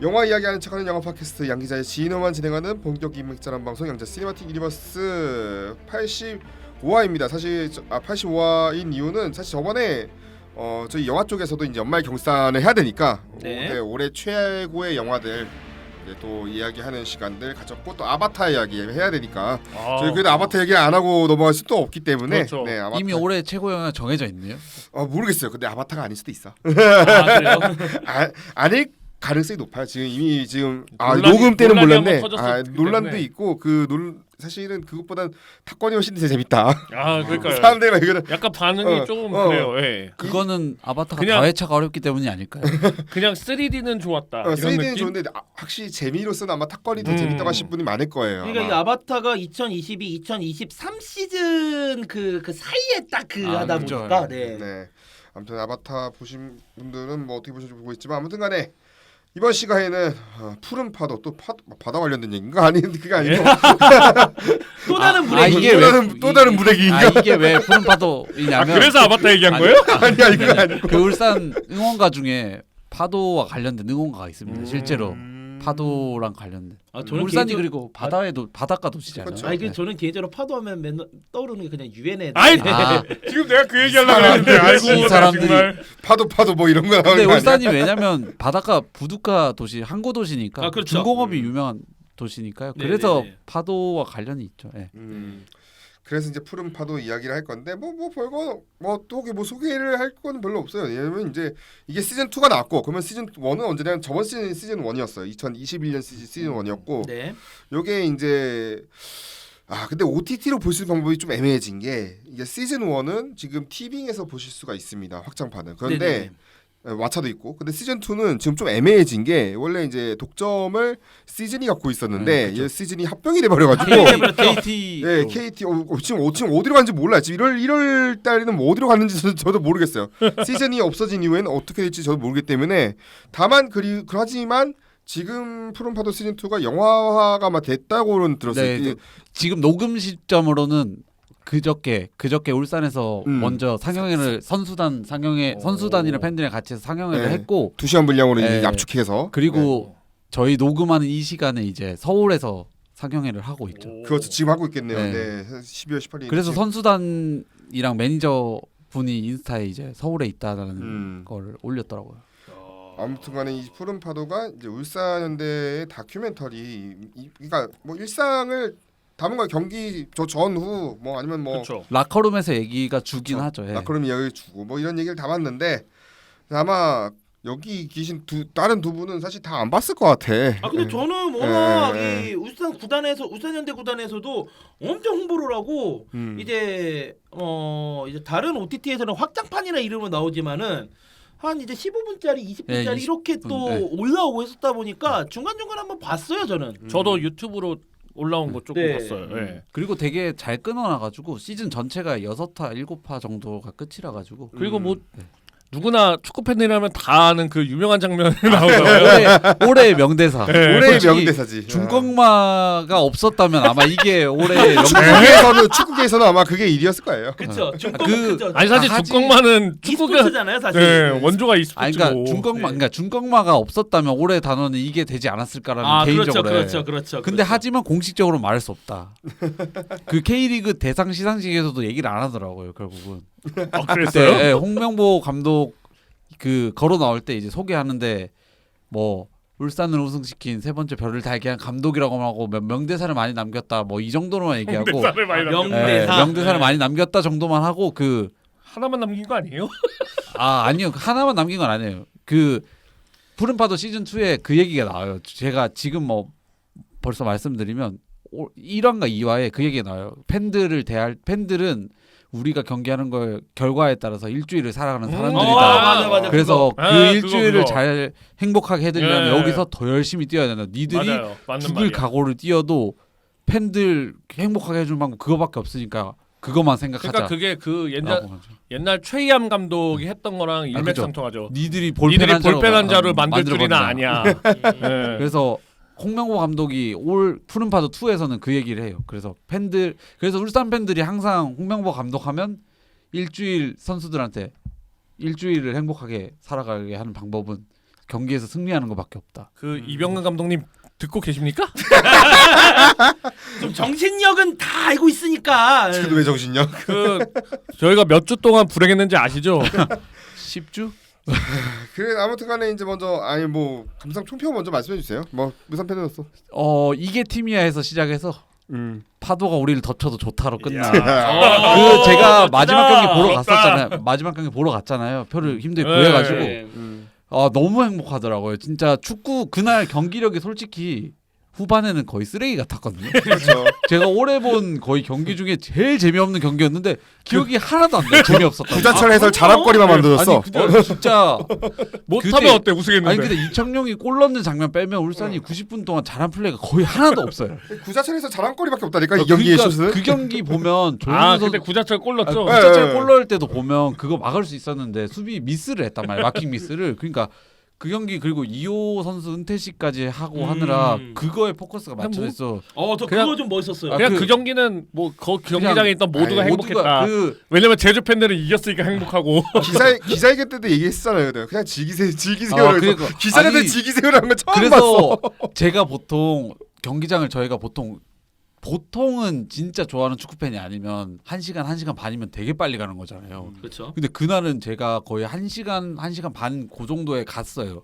영화 이야기하는 척하는 영화 팟캐스트 양기자의 지인어만 진행하는 본격 인맥자란 방송 양자 시네마틱 유니버스 85화입니다. 사실 85화인 이유는 사실 저번에 저희 영화 쪽에서도 이제 연말 경산을 해야 되니까 올해 최고의 영화들 이제 또 이야기하는 시간들 가졌고 또 아바타 이야기 해야 되니까 저희 그래도 아바타 얘기 안 하고 넘어갈 수도 없기 때문에 그렇죠. 네, 아바타. 이미 올해 최고 영화 정해져 있네요. 모르겠어요. 근데 아바타가 아닐 수도 있어. 그래요? 아닐 가능성이 높아요. 지금 논란이, 녹음 때는 몰랐네. 터졌었기 논란도 때문에. 있고 사실은 그것보단 탑건이 훨씬 더 재밌다. 그러니까요. 사람들이 막 이거는 약간 반응이 조금 그래요. 예. 그거는 아바타가 그냥- 다회차가 어렵기 때문이 아닐까요? 그냥 3D는 좋았다. 이런 3D는 느낌? 좋은데 확실히 재미로서는 아마 탑건이 더 음. 재밌다고 하실 분이 많을 거예요. 그러니까 이 아바타가 2022, 2023 시즌 그 사이에 딱 하다 그렇죠. 보니까 네. 네. 아무튼 아바타 보신 분들은 뭐 어떻게 보실지 모르겠지만 아무튼간에 이번 시간에는 푸른 파도 또 바다 관련된 얘기인가 아닌데 그게 아니고 또 다른 아, 브레이크. 이게 또 다른 무대기인가? 이게 왜 푸른 파도이냐면 그래서 아바타 얘기한 아니, 거예요? 아니야 이거 아니고. 그 울산 응원가 중에 파도와 관련된 응원가가 있습니다. 실제로 파도랑 관련된. 저는 울산이 개인적으로- 그리고 바닷가 도시잖아요. 그렇죠. 아니 네. 저는 개인적으로 파도하면 맨날 떠오르는 게 그냥 유엔에. 아이 아. 지금 내가 그 얘기하려고 했는데 알고 이 사람들이- 정말 파도 뭐 이런 거 나오는 근데 거 아니야? 울산이 왜냐면 바닷가 부둣가 도시 항구 도시니까 아, 그렇죠. 중공업이 유명한 도시니까요. 네, 그래서 네, 네. 파도와 관련이 있죠. 예. 그래서 이제 푸른 파도 이야기를 할 건데 뭐 별거 또 소개를 할 건 별로 없어요. 왜냐면 이제 이게 시즌 2가 나왔고 그러면 시즌 1은 언제냐면 저번 시즌 1이었어요. 2021년 시즌 1이었고 네. 요게 이제 근데 OTT로 볼 수 있는 방법이 좀 애매해진 게 이게 시즌 1은 지금 티빙에서 보실 수가 있습니다. 확장판은. 그런데 네네네. 왓챠도 있고 근데 시즌 2는 지금 좀 애매해진 게 원래 이제 독점을 시즌이 갖고 있었는데 이 시즌이 합병이 돼 버려가지고 KT 예, KT 지금 어디로 간지 몰라요. 지금 1월 달에는 뭐 어디로 갔는지 저도 모르겠어요. 시즌이 없어진 이후에는 어떻게 될지 저도 모르기 때문에 다만 하지만 지금 푸른 파도 시즌 2가 영화화가 아마 됐다고는 들었어요. 네, 지금 녹음 시점으로는 그저께 울산에서 먼저 상영회를 선수단이랑 팬들이랑 같이 해서 상영회를 네. 했고 2시간 분량으로 네. 압축해서 그리고 저희 녹음하는 이 시간에 이제 서울에서 상영회를 하고 있죠. 그것도 지금 하고 있겠네요. 네. 네. 12월 18일. 그래서 선수단이랑 매니저 분이 인스타에 이제 서울에 있다는 걸 올렸더라고요. 아무튼간에 이 푸른 파도가 이제 울산현대의 다큐멘터리, 그러니까 뭐 일상을 담은 거 경기 전후 뭐 아니면 뭐 그렇죠. 라커룸에서 얘기가 주긴 그렇죠. 하죠. 예. 라커룸 이야기를 주고 뭐 이런 얘기를 담았는데 아마 여기 계신 다른 두 분은 사실 다 안 봤을 것 같아. 근데 저는 워낙 예. 이 울산현대 구단에서도 엄청 홍보를 하고 이제 다른 OTT에서는 확장판이라 이름으로 나오지만은 한 이제 15분짜리, 20분짜리 네, 이렇게 20분, 또 네. 올라오고 했었다 보니까 중간중간 한번 봤어요, 저는. 저도 유튜브로 올라온 거 조금 네. 봤어요. 예. 그리고 되게 잘 끊어놔가지고 시즌 전체가 6화, 7화 정도가 끝이라 가지고 그리고 뭐 누구나 축구 팬이라면 다 아는 그 유명한 장면이 나오잖아요. 올해의 명대사. 네. 올해의 솔직히 명대사지. 중꺾마가 없었다면 아마 이게 올해의 축구계에서는 아마 그게 일이었을 거예요. 그쵸. 아니 사실 하지. 축구만은 축구가 e스포츠잖아요, 사실. 원조가 아니 e스포츠고. 그러니까 중꺾마가 없었다면 올해 단어는 이게 되지 않았을까라는 개인적으로. 그렇죠. 근데 하지만 공식적으로 말할 수 없다. 그 K리그 대상 시상식에서도 얘기를 안 하더라고요, 결국은. 그랬어요? 그때 홍명보 감독 그 걸어 나올 때 이제 소개하는데 뭐 울산을 우승시킨 세 번째 별을 달게 한 감독이라고 하고 명대사를 많이 남겼다 뭐 이 정도로만 얘기하고 명대사를 많이 남겼- 명대사. 명대사를 많이 남겼다 정도만 하고 하나만 남긴 거 아니에요? 아니요 하나만 남긴 건 아니에요. 그 푸른 파도 시즌 2에 그 얘기가 나와요. 제가 지금 뭐 벌써 말씀드리면 1화인가 2화에 그 얘기가 나와요. 팬들은 우리가 경기하는 걸 결과에 따라서 일주일을 살아가는 사람들이다. 맞아. 그래서 그거. 그 아, 일주일을 그거. 잘 행복하게 해드리려면 예. 여기서 더 열심히 뛰어야 된다. 니들이 맞아요. 맞는 죽을 말이야. 각오를 뛰어도 팬들 행복하게 해줄 방법 그거밖에 없으니까 그것만 생각하자. 그러니까 그게 그 라고 하죠. 옛날 최희암 감독이 했던 거랑 그죠. 일맥상통하죠. 니들이 니들이 볼펜 볼펜 한 자를 만들 만들어버린다. 줄이나 아니야. 예. 그래서 홍명보 감독이 올 푸른 파도 2에서는 그 얘기를 해요. 그래서 울산 팬들이 항상 홍명보 감독하면 일주일 선수들한테 일주일을 행복하게 살아가게 하는 방법은 경기에서 승리하는 것밖에 없다. 그 이병근 감독님 듣고 계십니까? 좀 정신력은 다 알고 있으니까. 지금 왜 정신력? 그 저희가 몇 주 동안 불행했는지 아시죠? 10주? 그래 아무튼간에 이제 먼저 아니 뭐 감상 총평 먼저 말씀해 주세요. 뭐 무슨 팬이었어? 이게 팀이야에서 시작해서 파도가 우리를 덮쳐도 좋다로 끝나. 야. 그 제가 마지막 멋지다. 경기 보러 멋지다. 갔었잖아요. 마지막 경기 보러 갔잖아요. 표를 힘들게 네. 구해가지고 네. 너무 행복하더라고요. 진짜 축구 그날 경기력이 솔직히 후반에는 거의 쓰레기 같았거든요. 그렇죠. 제가 올해 본 거의 경기 중에 제일 재미없는 경기였는데 기억이 하나도 안 나요. 재미없었다. 구자철 해설 자랑거리만 만들었어. 아니 근데 진짜 못하면 그때- 어때 우승했는데. 아니 근데 이청용이 골 넣는 장면 빼면 울산이 90분 동안 잘한 플레이가 거의 하나도 없어요. 구자철에서 자랑거리밖에 없다니까 이 경기의 그러니까 슛은. 그 경기 보면 아 조현우 근데 선수 구자철 골 넣었죠. 네. 구자철 골 넣을 때도 보면 그거 막을 수 있었는데 수비 미스를 했단 말이에요. 마킹 미스를. 그러니까 그 경기 그리고 이호 선수 은퇴식까지 하고 하느라 그거에 포커스가 그냥 맞춰 뭐- 있어. 저 그냥- 그거 좀 멋있었어요. 그냥 그- 그 경기는 뭐 경기장에 있던 모두가 아니, 행복했다. 그 왜냐면 제주 팬들은 이겼으니까 행복하고. 기자회견 때도 얘기했잖아요. 그냥 즐기세요. 그리고 기자한테 아니, 즐기세요라는 건 처음 봤어. 그래서 제가 보통 경기장을 저희가 보통은 진짜 좋아하는 축구 팬이 아니면 1시간 반이면 되게 빨리 가는 거잖아요. 그렇죠. 근데 그날은 제가 거의 1시간 반 그 정도에 갔어요.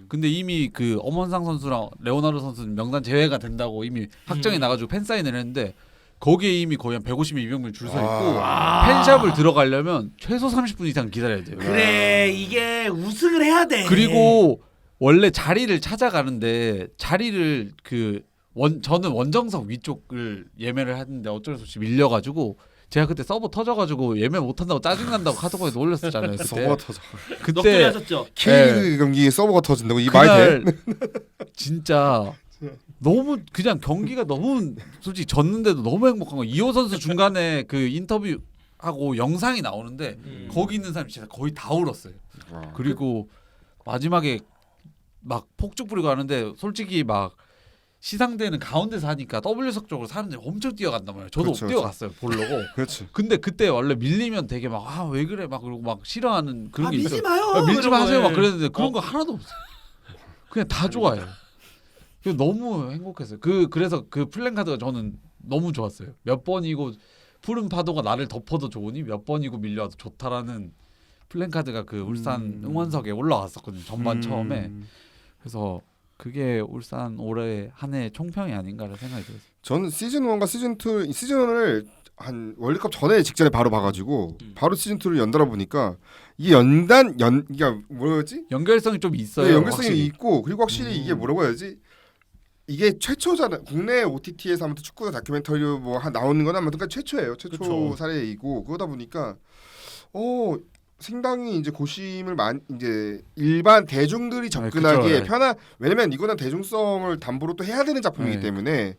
근데 이미 그 엄원상 선수랑 레오나르도 선수는 명단 제외가 된다고 이미 확정이 나가지고 팬 사인을 했는데 거기에 이미 거의 한 150명 200명 줄 서 있고 팬샵을 들어가려면 최소 30분 이상 기다려야 돼요. 그래 이게 우승을 해야 돼. 그리고 원래 자리를 찾아가는데 자리를 저는 원정석 위쪽을 예매를 했는데 어쩔 수 없이 밀려가지고 제가 그때 서버 터져가지고 예매 못한다고 짜증난다고 카톡방에서 올렸었잖아요. 서버가 그때 터져. 넉들이 그때 하셨죠. K리그 경기에 서버가 터진다고 이 말 돼? 그날 진짜 너무 그냥 경기가 너무 솔직히 졌는데도 너무 행복한 거. 이호 선수 중간에 그 인터뷰 하고 영상이 나오는데 거기 있는 사람이 진짜 거의 다 울었어요. 그리고 마지막에 막 폭죽 뿌리고 하는데 솔직히 막 시상대는 가운데서 하니까 W석 쪽으로 사람들이 엄청 뛰어간단 말이에요. 저도 그렇죠, 뛰어갔어요 보려고. 그렇지. 근데 그때 원래 밀리면 되게 막 왜 그래 막 그러고 막 싫어하는 그런 게 밀지 있어요. 마요. 밀지 이런 마세요 거에. 막 그랬는데 그런 거 하나도 없어요. 그냥 다 좋아요. 그래서 너무 행복했어요. 그래서 그 플랜카드가 저는 너무 좋았어요. 몇 번이고 푸른 파도가 나를 덮어도 좋으니 몇 번이고 밀려도 좋다라는 플랜카드가 그 울산 응원석에 올라왔었거든요. 전반 처음에. 그래서 그게 울산 올해 한 해 총평이 아닌가라는 생각이 들었어요. 저는 시즌 1과 시즌 2 시즌 1을 한 월드컵 전에 직전에 바로 봐가지고 바로 시즌 2를 연달아 보니까 이게 이게 뭐였지? 연결성이 좀 있어요. 네, 연결성이 확실히. 있고 그리고 확실히 이게 뭐라고 해야지? 이게 최초잖아. 국내 OTT에서 아무튼 축구 다큐멘터리 뭐 나오는 건 아무튼 최초예요. 최초 그쵸. 사례이고 그러다 보니까 상당히 이제 고심을 이제 일반 대중들이 접근하기에 그쵸, 네. 편한. 왜냐면 이거는 대중성을 담보로 또 해야 되는 작품이기 네. 때문에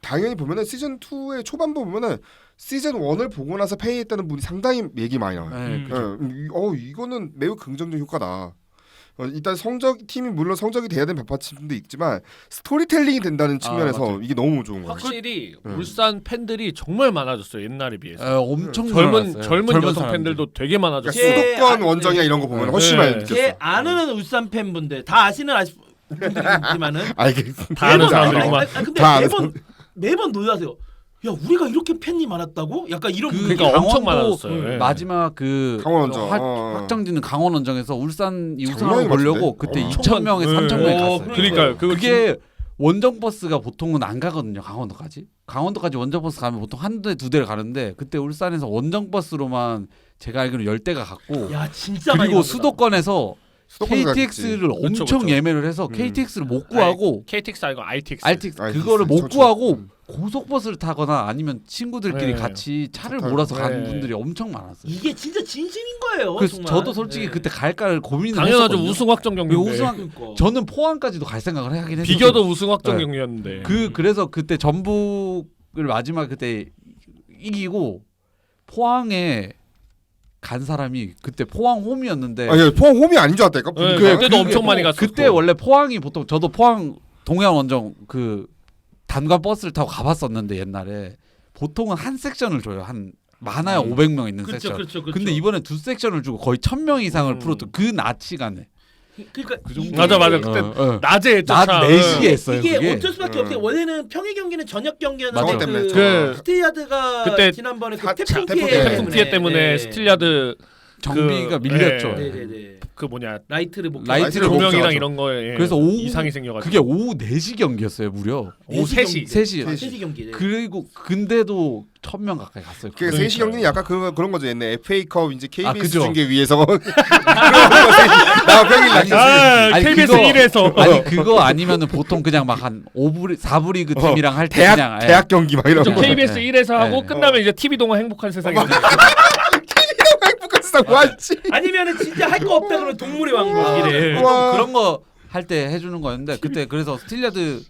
당연히 보면은 시즌 2의 초반부 보면은 시즌 1을 보고 나서 페이했다는 분이 상당히 얘기 많이 나와요. 네, 그쵸. 이거는 매우 긍정적 효과다. 일단 팀이 물론 성적이 돼야 되는 백파침도 있지만 스토리텔링이 된다는 측면에서 맞아요. 이게 너무 좋은 거예요. 확실히 울산 팬들이 정말 많아졌어요 옛날에 비해서. 엄청 젊은 늘어났어요. 여성 사람들. 팬들도 되게 많아졌어요. 제- 수도권 아, 원정이야 네. 이런 거 보면 네. 훨씬 많이 느꼈어. 제 아는 울산 팬분들 다 아시는 분들이 있지만은 알겠습니다. 다 아는 매번- 사람들이구만. 근데 다 아는 매번 놀라세요. 야 우리가 이렇게 팬이 많았다고? 약간 이런 분위기. 그러니까 엄청 강원도 많아졌어요. 예. 마지막 그 강원원정. 확정지는 강원원정에서 울산이 장난이 우승을 보려고 같은데? 그때 2,000명에 3,000명이 갔어요. 그러니까요. 그게 원정 버스가 보통은 안 가거든요. 강원도까지 원정 버스 가면 보통 한 대 두 대를 가는데 그때 울산에서 원정 버스로만 제가 알기로 10대가 갔고 야 진짜 많이 그리고 간다. 수도권에서 수도권 KTX를 그쵸, 엄청 그쵸. 예매를 해서 KTX를 못 구하고 KTX 아니고 ITX. RTX RTX, 그거를 못 그쵸. 구하고 고속버스를 타거나 아니면 친구들끼리 네. 같이 차를 차 타고. 몰아서 가는 네. 분들이 엄청 많았어요. 이게 진짜 진심인 거예요. 그래서 정말. 저도 솔직히 네. 그때 갈까를 고민을 당연하죠. 했었거든요. 우승 확정 그리고 경기인데. 우승 그러니까. 저는 포항까지도 갈 생각을 하긴 했어요. 비겨도 우승 확정 네. 경기였는데. 그래서 그때 전북을 마지막 그때 이기고 포항에 간 사람이 그때 포항 홈이었는데 아니 포항 홈이 아닌 줄 알았다니까. 네, 보니까. 그때도 엄청 많이 갔었고. 그때 원래 포항이 보통 저도 포항 동해안 원정 그 단관 버스를 타고 가봤었는데 옛날에 보통은 한 섹션을 줘요. 한 많아야 500명 있는 그렇죠, 섹션. 그렇죠, 그렇죠. 근데 이번에 두 섹션을 주고 거의 1,000명 이상을 풀었던 그 낮 시간에 그러니까 그 정도. 맞아. 그때 낮에 했죠. 낮 4시에 했어요. 이게 그게. 어쩔 수밖에 없어요. 원래는 평일 경기는 저녁 경기였는데 맞아. 때문에 그 스틸리아드가 그때 지난번에 그 다- 태풍 태풍 피해 피해 때문에 네. 스틸리아드 정비가 밀렸죠. 네. 네네네. 그 뭐냐 라이트를 못 라이트를 못 조명이랑 켜죠. 이런 거에 그래서 오후- 이상이 생겨가지고 그게 오후 4시 경기였어요, 무려. 오후 3시. 3시. 3시 경기. 네. 그리고 근데도 1000명 가까이 갔어요. 그 3시 경기는 약간 그런 거죠. 옛날 FA컵 이제 KBS 그죠. 중계 위에서 나 평일 아니, 낮 아니, KBS 그거- 1에서 아니 그거 아니면은 보통 그냥 막 한 5부 4부 리그 팀이랑 할 때 그냥 대학 경기 막 이런 거. KBS 네. 1에서 하고 네. 끝나면 이제 TV 동화 행복한 세상이 행복한 왔지. 아니면은 진짜 할 거 없다 그러면 동물의 왕국이래. 와. 보통 그런 거 할 때 해주는 거였는데 그때 그래서 스틸리아드도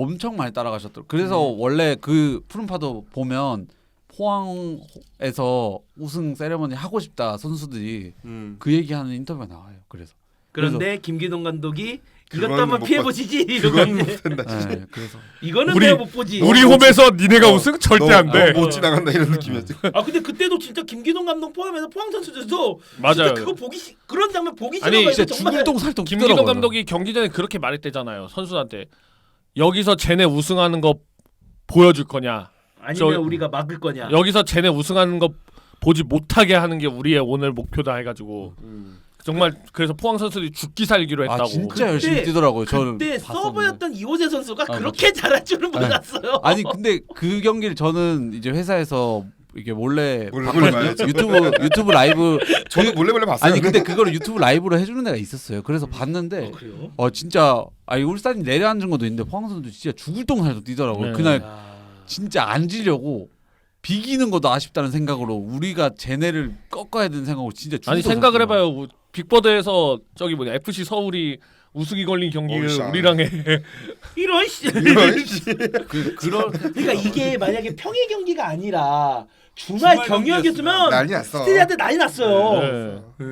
엄청 많이 따라가셨더라고요. 그래서 원래 그 푸른파도 보면 포항에서 우승 세레머니 하고 싶다 선수들이 그 얘기하는 인터뷰가 나와요. 그래서 그런데 김기동 감독이 이것도 그건 한번 못 피해 봤- 보시지 이러고 그건 있는데 못한다. 진짜. 그래서 이거는 우리- 내가 못 보지. 우리 홈에서 니네가 우승 절대 안 돼. 못 지나간다 이런 느낌이었지. 아 근데 그때도 진짜 김기동 감독 포함해서 포항 선수들도 맞아요. 진짜 그거 그런 장면 보기 아니, 싫어가지고 진짜 정말 죽을 똥살똥 김기동 뛰더라고요. 감독이 경기 전에 그렇게 말했대잖아요. 선수한테 여기서 쟤네 우승하는 거 보여줄 거냐. 아니면 저- 우리가 막을 거냐. 여기서 쟤네 우승하는 거 보지 못하게 하는 게 우리의 오늘 목표다 해가지고 정말 그래서 포항 선수들이 죽기 살기로 했다고. 아 진짜 열심히 뛰더라고요. 저는 그때 봤었는데. 서브였던 이호재 선수가 아, 그렇게 잘할 줄은 네. 몰랐어요. 아니 근데 그 경기를 저는 이제 회사에서 이게 몰래 몰래 봐요? 유튜브 라이브 저도 몰래 봤어요. 아니 근데 그거를 유튜브 라이브로 해주는 데가 있었어요. 그래서 봤는데 그래요? 진짜 아니 울산이 내려앉은 것도 있는데 포항 선수도 진짜 죽을 똥살도 뛰더라고요. 네. 그날 아, 진짜 안 지려고 비기는 것도 아쉽다는 생각으로 우리가 쟤네를 꺾어야 되는 생각으로 진짜 아니 죽을 생각을 똥살 해봐요. 빅버드에서 저기 뭐냐 FC 서울이 우승이 걸린 경기를 어이씨. 우리랑 해. 이런 씨. 그런 그러니까 이게 만약에 평일 경기가 아니라 주말 주말 경기였으면 난리 났어. 스틸리아드 난리 났어요. 네.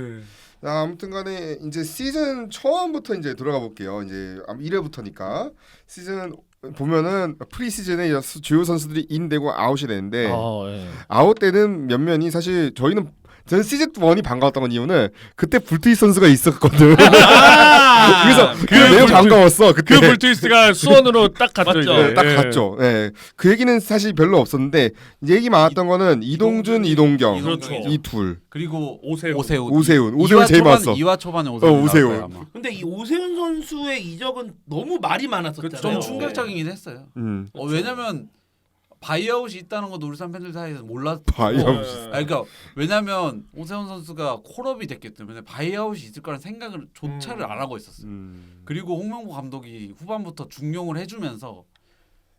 자, 아무튼간에 이제 시즌 처음부터 이제 돌아가 볼게요. 이제 1회부터니까 시즌 보면은 프리 시즌에 주요 선수들이 인되고 아웃이 되는데 예. 아웃 때는 면면이 사실 저는 시즌 1이 반가웠던 건 이유는 그때 불트이 선수가 있었거든. 그래서 그 매우 반가웠어. 그때 그 불트위스가 수원으로 딱 갔죠. 맞죠. 이제. 네, 딱 갔죠. 예. 그 얘기는 사실 별로 없었는데 이제 얘기 많았던 거는 이동준, 이동경 그렇죠. 이 둘. 그리고 오세훈. 오세훈 제일 많았어. 2화 초반에 오세훈. 오세훈. 나올 거예요, 아마. 근데 이 오세훈 선수의 이적은 너무 말이 많았었잖아요. 좀 충격적이긴 했어요. 왜냐면 바이아웃이 있다는 것도 울산 팬들 사이에서 몰랐. 바이아웃. 그러니까 왜냐면 오세훈 선수가 콜업이 됐기 때문에 바이아웃이 있을 거라는 생각을 조차를 안 하고 있었어요. 그리고 홍명보 감독이 후반부터 중용을 해주면서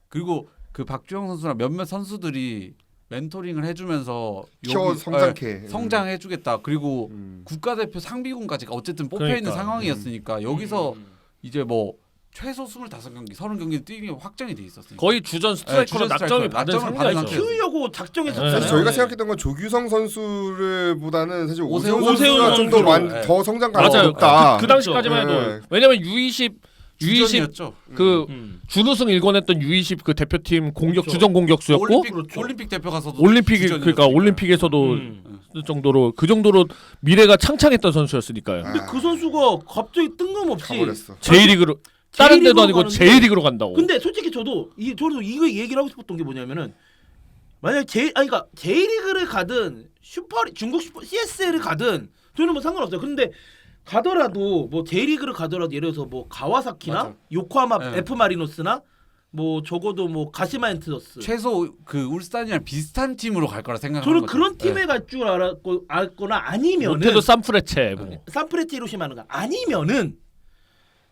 그리고 그 박주영 선수랑 몇몇 선수들이 멘토링을 해주면서 키워 여기- 성장케. 성장해주겠다. 그리고 국가대표 상비군까지 어쨌든 뽑혀 있는 그러니까. 상황이었으니까 여기서 이제 뭐 최소 25경기, 30경기 뛰는 게 확정이 돼 있었어요. 거의 주전 스트라이커로 주전 낙점을 스트라이커, 받은 낙점을 받은 상태죠. 키우려고 작정했었잖아요. 사실 저희가 생각했던 건 조규성 선수를 보다는 사실 오세훈 오세훈 선수가 좀 선수로, 더 성장감이 맞아요. 높다. 그 당시까지만 네. 해도 왜냐면 U20 주전이었죠. 그 음. 준우승 일궈냈던 U20 그 대표팀 공격 그렇죠. 주전 공격수였고 올림픽 대표 가서도 올림픽 주전이었으니까. 그러니까 올림픽에서도 음. 정도로 그 정도로 미래가 창창했던 선수였으니까요. 아, 근데 그 선수가 갑자기 뜬금없이 가버렸어. J1리그로 다른 데도 J리그로 아니고 가는데 J1리그로 간다고. 근데 솔직히 저도 이거 얘기를 하고 싶었던 게 뭐냐면은 만약 그러니까 J리그를 가든 중국 슈퍼 CSL을 가든 저는 뭐 상관없어요. 근데 가더라도 뭐 J리그를 가더라도 예를 들어서 뭐 가와사키나 맞아. 요코하마 네. F 마리노스나 뭐 적어도 뭐 가시마 엔트더스 최소 그 울산이랑 비슷한 팀으로 갈 거라 생각하는 저는 거죠. 그런 팀에 네. 갈 줄 알거나 아니면은 못해도 산프레체. 뭐. 산프레체 히로시마는가 아니면은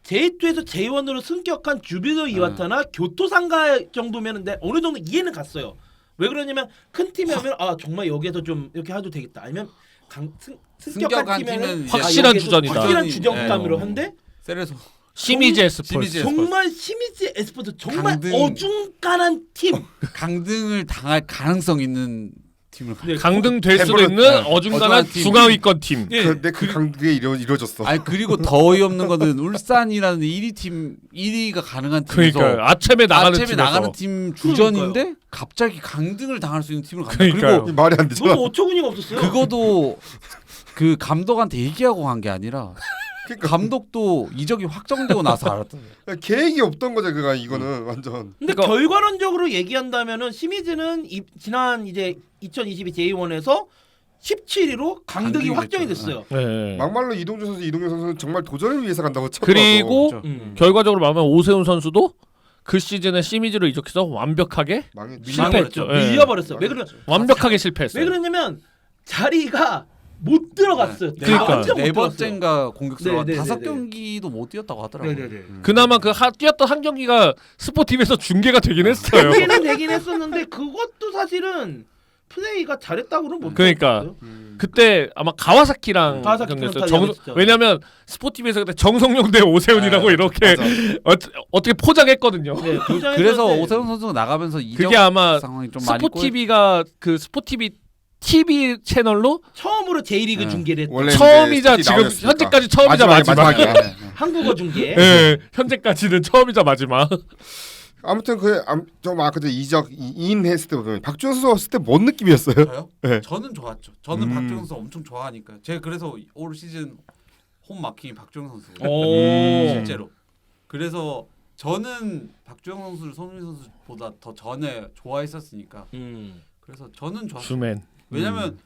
J2에서 J1으로 승격한 주비도 이와타나 교토상가 정도면은 내 어느 정도 이해는 갔어요. 왜 그러냐면 큰 팀이 하면 아 정말 여기에서 좀 이렇게 해도 되겠다. 아니면 승격한 승격한 팀에는 팀은 확실한 여기에서 주전이다. 확실한 주전이- 주전감으로 네. 한데 세레소 시미즈 에스폴스. 시미즈 정말 시미즈 에스포츠 정말 강등. 어중간한 팀. 강등을 당할 가능성 있는 팀을 가. 네, 강등될 수도 해버렸- 있는 어중간한 어중간한 팀. 중하위권 팀. 예. 근데 그 강등에 이루어졌어. 아니 그리고 더 어이없는 거는 울산이라는 1위 팀 1위가 가능한 팀에서 그러니까 아침에 나가는 아침에 팀에서. 나가는 팀 주전인데 갑자기 강등을 당할 수 있는 팀을 간다. 그러니까요. 그리고 말이 안 되잖아. 너무 어처구니가 없었어요. 그거도 그 감독한테 얘기하고 간 게 아니라 그러니까 감독도 이적이 확정되고 나서 알았던 거예요. 계획이 없던 거죠. 그가 이거는 완전. 근데 그러니까- 결과론적으로 얘기한다면은 시미즈는 지난 이제 2022 J1에서 17위로 강등이 강등이 확정이 됐죠. 됐어요. 네. 막말로 이동준 선수, 이동현 선수는 정말 도전을 위해서 간다고 쳤. 그리고 그렇죠. 결과적으로 말하면 오세훈 선수도 그 시즌에 시미즈로 이적해서 완벽하게 실패했죠. 예. 밀려버렸어요. 왜 그러 완벽하게 실패했어요. 왜 그러냐면 자리가 못 들어갔어요. 그러니까. 완전 못 네 들어갔어요. 번째인가 공격수가 네, 네, 5경기도 못 뛰었다고 하더라고요. 네네네. 그나마 그 뛰었던 한 경기가 스포티비에서 중계가 되긴 했어요. 경기는 되긴 했었는데 그것도 사실은 플레이가 잘했다고는 못. 그러니까. 봤어요. 그때 아마 가와사키랑 가와사키 경기였어요. 프론타리아 진짜. 왜냐면 스포티비에서 그때 정성용 대 오세훈이라고 네, 이렇게 어떻게 포장했거든요. 네, 그래서 오세훈 선수가 나가면서 이적 그게 아마 상황이 좀 많이 꼬였. 스포티비가 그 스포티비 TV 채널로 처음으로 J리그 네. 중계를 했던 원래 처음이자 이제 지금 나오셨으니까. 현재까지 처음이자 마지막. 마지막이야. 한국어 중계. 예, 현재까지는 처음이자 마지막. 아무튼 좀 아까 전 이적 2인 했을 때 보면 박주영 선수 왔을 때 뭔 느낌이었어요? 저요? 네. 저는 좋았죠. 저는 음. 박주영 선수 엄청 좋아하니까. 제가 그래서 올 시즌 홈 마킹이 박주영 선수예요. 오. 실제로. 그래서 저는 박주영 선수를 손흥민 선수보다 더 전에 좋아했었으니까. 그래서 저는 좋았어요. 주맨. 왜냐면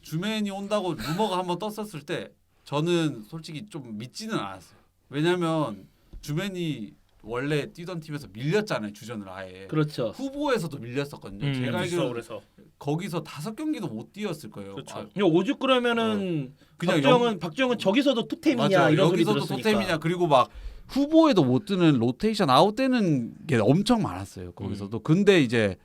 주맨이 온다고 루머가 한번 떴었을 때 저는 솔직히 좀 믿지는 않았어요. 왜냐면 주맨이 원래 뛰던 팀에서 밀렸잖아요. 주전을 아예. 그렇죠. 후보에서도 밀렸었거든요. 제가 알기로 그래서. 거기서 5경기도 못 뛰었을 거예요. 그렇죠. 오죽 그러면은 그냥 박주영은 저기서도 토템이냐 맞아. 이런 소리 여기서도 들었으니까. 토템이냐. 그리고 막 후보에도 못 뜨는 로테이션 아웃되는 게 엄청 많았어요. 거기서도. 근데 이제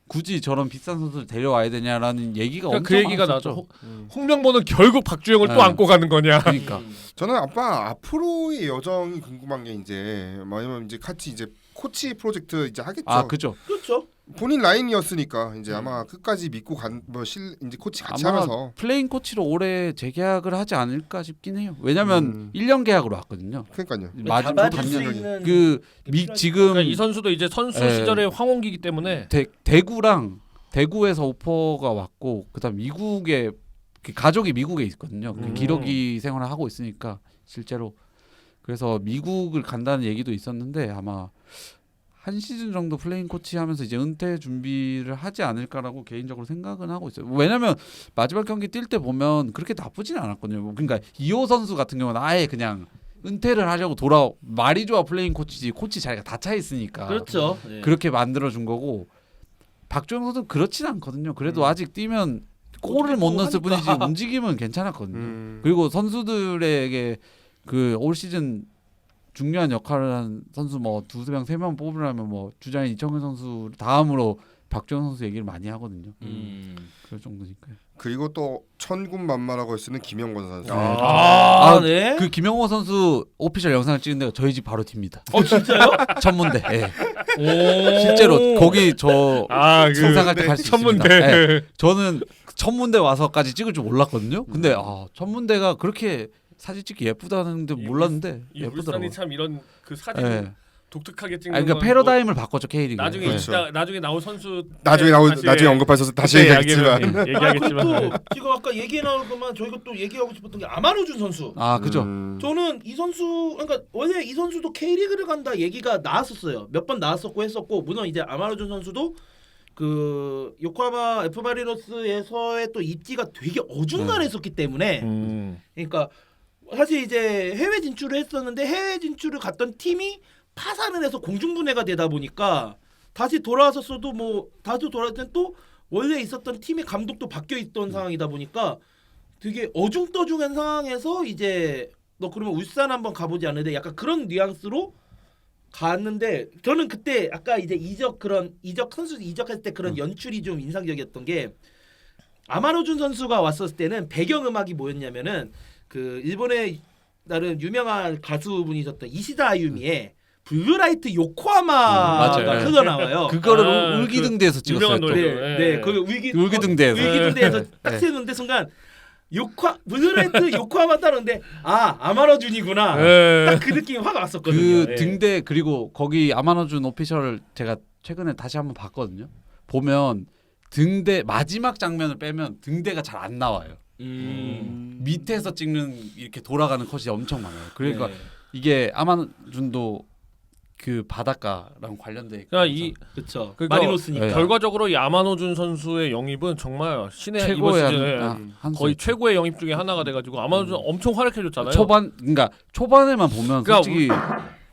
굳이 저런 비싼 선수를 데려와야 되냐라는 얘기가 그러니까 엄청 그 얘기가 많았었죠. 나죠. 홍명보는 결국 박주영을 또 네. 안고 가는 거냐. 그러니까 저는 아빠 앞으로의 여정이 궁금한 게 이제 뭐냐면 이제 같이 이제 코치 프로젝트 이제 하겠죠. 아 그죠. 그렇죠. 본인 라인이었으니까 이제 아마 끝까지 믿고 이제 코치 같이 아마 하면서 플레인 코치로 올해 재계약을 하지 않을까 싶긴 해요. 왜냐면 1년 계약으로 왔거든요. 그러니까요. 마지막 잡아줄 수 단년 있는 그 지금 그러니까 이 선수도 이제 선수 네. 시절의 황혼기이기 때문에 대구랑 대구에서 오퍼가 왔고 그다음 미국에 가족이 미국에 있거든요. 기러기 생활을 하고 있으니까 실제로 그래서 미국을 간다는 얘기도 있었는데 아마 한 시즌 정도 플레인 코치 하면서 이제 은퇴 준비를 하지 않을까라고 개인적으로 생각은 하고 있어요. 왜냐면 마지막 경기 뛸 때 보면 그렇게 나쁘진 않았거든요. 그러니까 이호 선수 같은 경우는 아예 그냥 은퇴를 하려고 말이 좋아 플레인 코치지 코치 자리가 다 차 있으니까 그렇죠. 예. 그렇게 만들어 준 거고 박주영 선수는 그렇진 않거든요. 그래도 아직 뛰면 골을 못 넣었을 하니까. 뿐이지 움직임은 괜찮았거든요. 그리고 선수들에게 그 올 시즌 중요한 역할을 한 선수 뭐 2명 3명 뽑으려면 뭐 주장인 이청용 선수 다음으로 박주영 선수 얘기를 많이 하거든요. 그럴 정도니까요. 그리고 또 천군만마라고 할 수 있는 김영권 선수. 네. 그 김영호 선수 오피셜 영상을 찍은 데가 저희 집 바로 뒤입니다. 진짜요? 천문대. 예. 오. 실제로 거기 저 그 정상할 때 갈 수 있습니다. 천문대. 예. 저는 천문대 와서까지 찍을 줄 몰랐거든요. 근데 천문대가 그렇게 사진 찍기 예쁘다는데 몰랐는데 이 예쁘더라고요. 울산이 참 이런 그 사진 예. 독특하게 찍는 그러니까 건 패러다임을 바꿨죠 K리그. 나중에 그렇죠. 진짜 나중에 나올 선수 나중에 나중에 언급할 수 다시 얘기하겠지만 얘기하겠지만 또 지금 아까 얘기 나오고만 저희가 또 얘기하고 싶었던 게 아마노준 선수. 그죠. 저는 이 선수 그러니까 원래 이 선수도 K리그를 간다 얘기가 나왔었어요. 몇 번 나왔었고 했었고 물론 이제 아마노준 선수도 그 요코하마 F 마리노스에서의 또 입지가 되게 어중간했었기 때문에 그러니까 사실 이제 해외 진출을 했었는데 해외 진출을 갔던 팀이 파산을 해서 공중분해가 되다 보니까 다시 돌아왔었어도 뭐 다시 돌아올 땐 또 원래 있었던 팀의 감독도 바뀌어 있던 상황이다 보니까 되게 어중떠중한 상황에서 이제 너 그러면 울산 한번 가보지 않는데 약간 그런 뉘앙스로 갔는데 저는 그때 아까 이제 이적 선수 이적했을 때 그런 연출이 좀 인상적이었던 게 아마노준 선수가 왔었을 때는 배경음악이 뭐였냐면은 그 일본의 나름 유명한 가수분이셨던 이시다 아유미의 블루라이트 요코하마가 맞아요. 흘러나와요. 그거를 울기등대에서 찍었어요. 유명한 또. 노래. 네, 그 울기등대에서. 울기등대에서 딱 세우는데 순간 블루라이트 요코하마 따르는데 아마노준이구나. 딱 그 느낌이 확 왔었거든요. 그 예. 등대 그리고 거기 아마노준 오피셜 제가 최근에 다시 한번 봤거든요. 보면 등대 마지막 장면을 빼면 등대가 잘 안 나와요. 밑에서 찍는 이렇게 돌아가는 컷이 엄청 많아요. 그러니까 네. 이게 아마존도 그 바닷가랑 관련돼 있고. 그러니까 이 그쵸. 그러니까 마리노스니까. 네. 결과적으로 야마노준 선수의 영입은 정말 신의 이번 최고의 시즌에 한 거의 수. 최고의 영입 중에 하나가 돼가지고 아마노준 엄청 활약해줬잖아요. 초반 그러니까 초반에만 보면 그러니까 솔직히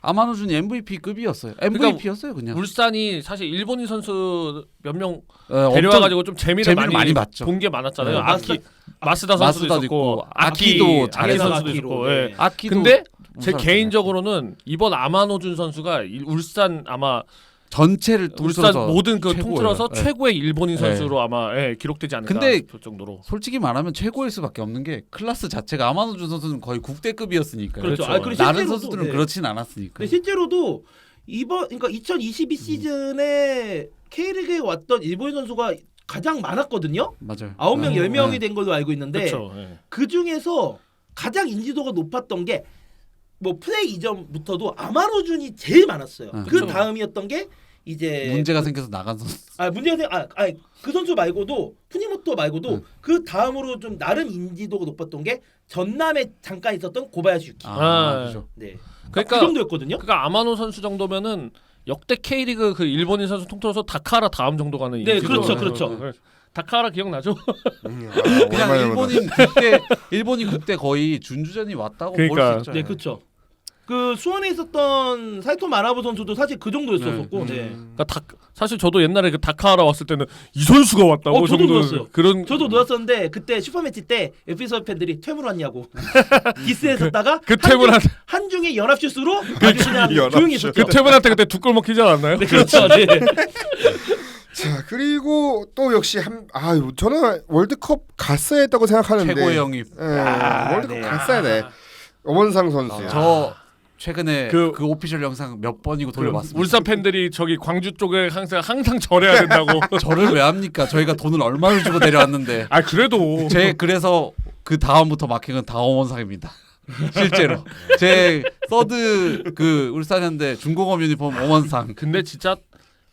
아마노준이 MVP급이었어요. MVP였어요 그냥. 울산이 사실 일본인 선수 몇 명 엄청 데려와가지고 좀 재미를 많이 봤죠. 본 게 많았잖아요. 네. 아키 마스다 선수도 마스다도 있었고 있고, 아키도 아키 잘해서 선수도 있었고. 예. 아키도 근데 제 울산 개인적으로는 이번 아마노준 선수가 울산 아마 전체를 울산 통틀어서 모든 그 최고예요. 통틀어서 네. 최고의 일본인 네. 선수로 아마 기록되지 않을까 근데 싶을 정도로. 솔직히 말하면 최고일 수밖에 없는 게 클래스 자체가 아마노준 선수는 거의 국대급이었으니까. 그렇죠. 아, 그리고 다른 실제로도, 선수들은 네. 그렇진 않았으니까. 근데 실제로도 이번 그러니까 2022 시즌에 K리그에 왔던 일본 선수가 가장 많았거든요. 맞아요. 9명, 네. 10명이 네. 된 걸로 알고 있는데 그렇죠. 예. 그 중에서 가장 인지도가 높았던 게 뭐 플레이 이전부터도 아마노준이 제일 많았어요. 그 그렇죠. 다음이었던 게 이제 문제가 생겨서 나간 선수. 문제가 그 선수 말고도 푸니모토 말고도 그 다음으로 좀 나름 인지도가 높았던 게 전남에 잠깐 있었던 고바야시 유키. 그렇죠. 네. 그러니까 그 정도였거든요. 그러니까 아마노 선수 정도면은 역대 K리그 그 일본인 선수 통틀어서 다카라 다음 정도 가는 네, 인지도. 그렇죠, 그렇죠. 다카라 기억나죠? 그냥 일본인 국대 거의 준주전이 왔다고 그러니까. 볼 수 있죠. 네, 그렇죠. 그 수원에 있었던 사이토 마나부 선수도 사실 그 정도였었고, 네. 그러니까 사실 저도 옛날에 그 다카라 왔을 때는 이 선수가 왔다고 저도 정도 놀랐어요. 그런 저도 놀랐었는데 그때 슈퍼매치 때 FC 팬들이 퇴물 왔냐고 디스했었다가 그 퇴물한테 한중의 연합슛으로 아주 그냥 연합슛. 조용히 있었죠. 그 퇴물한테 그때 두 골 먹히지 않았나요? 네, 그렇죠. 네. 자 그리고 또 역시 저는 월드컵 갔어야 했다고 생각하는데 최고의 영입. 월드컵 네. 갔어야 돼. 엄원상 선수. 저 최근에 그- 그 오피셜 영상 몇 번이고 돌려봤습니다. 울산 팬들이 저기 광주 쪽에 항상 절해야 된다고. 저를 왜 합니까? 저희가 돈을 얼마를 주고 데려왔는데. 아 그래도 그래서 그 다음부터 마킹은 다 엄원상입니다. 실제로 제 서드 그 울산현대 중공업 유니폼 엄원상. 근데 진짜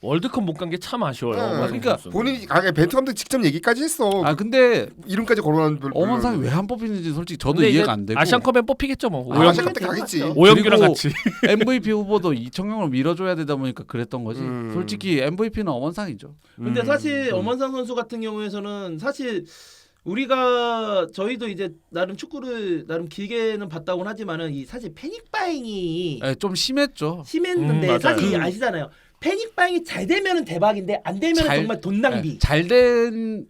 월드컵 못 간 게 참 아쉬워요. 그러니까 본인이 벤투 감독 직접 얘기까지 했어. 근데 이름까지 거론한 엄원상이 왜 안 뽑히는지 솔직히 저도 근데 이해가 이제 안 되고. 아시안컵에 뽑히겠죠 뭐. 아시안컵 때 가겠지. 오영규랑 그리고 같이. MVP 후보도 이청용을 밀어줘야 되다 보니까 그랬던 거지. 음. 솔직히 MVP는 엄원상이죠. 근데 사실 엄원상 선수 같은 경우에서는 사실 우리가 저희도 이제 나름 축구를 나름 길게는 봤다고는 하지만은 이 사실 패닉 바잉이 좀 심했죠. 심했는데 맞아요. 사실 아시잖아요. 패닉 바잉이 잘 되면은 대박인데 안 되면 잘- 정말 돈 낭비. 잘 되면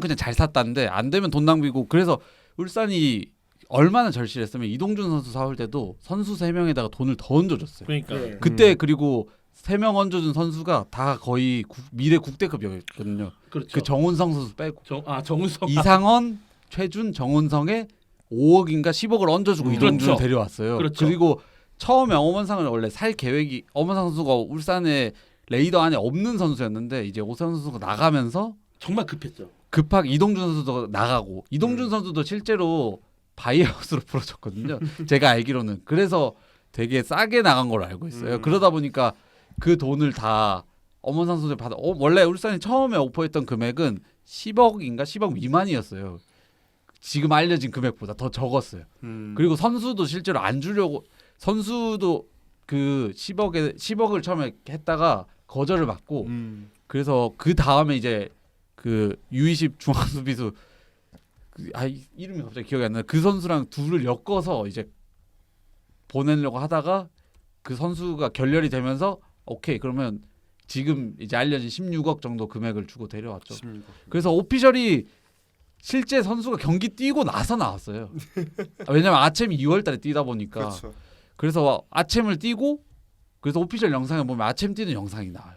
그냥 잘 샀다는데 안 되면 돈 낭비고. 그래서 울산이 얼마나 절실했으면 이동준 선수 사올 때도 선수 3명에다가 돈을 더 얹어줬어요. 그러니까. 네. 그때 그리고 3명 얹어준 선수가 다 거의 미래 국대급이었거든요. 그렇죠. 그 정훈성 선수 빼고 정우성. 이상원, 최준, 정훈성에 5억인가 10억을 얹어주고 이동준을 그렇죠. 데려왔어요. 그렇죠. 그리고 처음에 엄원상을 원래 살 계획이 엄원상 선수가 울산의 레이더 안에 없는 선수였는데 이제 오세훈 선수가 나가면서 정말 급했죠. 급하게 이동준 선수도 나가고 이동준 선수도 실제로 바이아웃으로 풀어졌거든요. 제가 알기로는. 그래서 되게 싸게 나간 걸로 알고 있어요. 그러다 보니까 그 돈을 다 엄원상 선수에 받아. 원래 울산이 처음에 오퍼했던 금액은 10억인가 10억 미만이었어요. 지금 알려진 금액보다 더 적었어요. 그리고 선수도 실제로 안 주려고 선수도 그 10억을 처음에 했다가 거절을 받고 그래서 그 다음에 이제 그 U20 중앙수비수 이름이 갑자기 기억이 안 나요. 그 선수랑 둘을 엮어서 이제 보내려고 하다가 그 선수가 결렬이 되면서 오케이 그러면 지금 이제 알려진 16억 정도 금액을 주고 데려왔죠. 그래서 오피셜이 실제 선수가 경기 뛰고 나서 나왔어요. 왜냐면 아챔이 2월달에 뛰다 보니까. 그렇죠. 그래서 아챔을 뛰고 그래서 오피셜 영상에 보면 아챔 뛰는 영상이 나와요.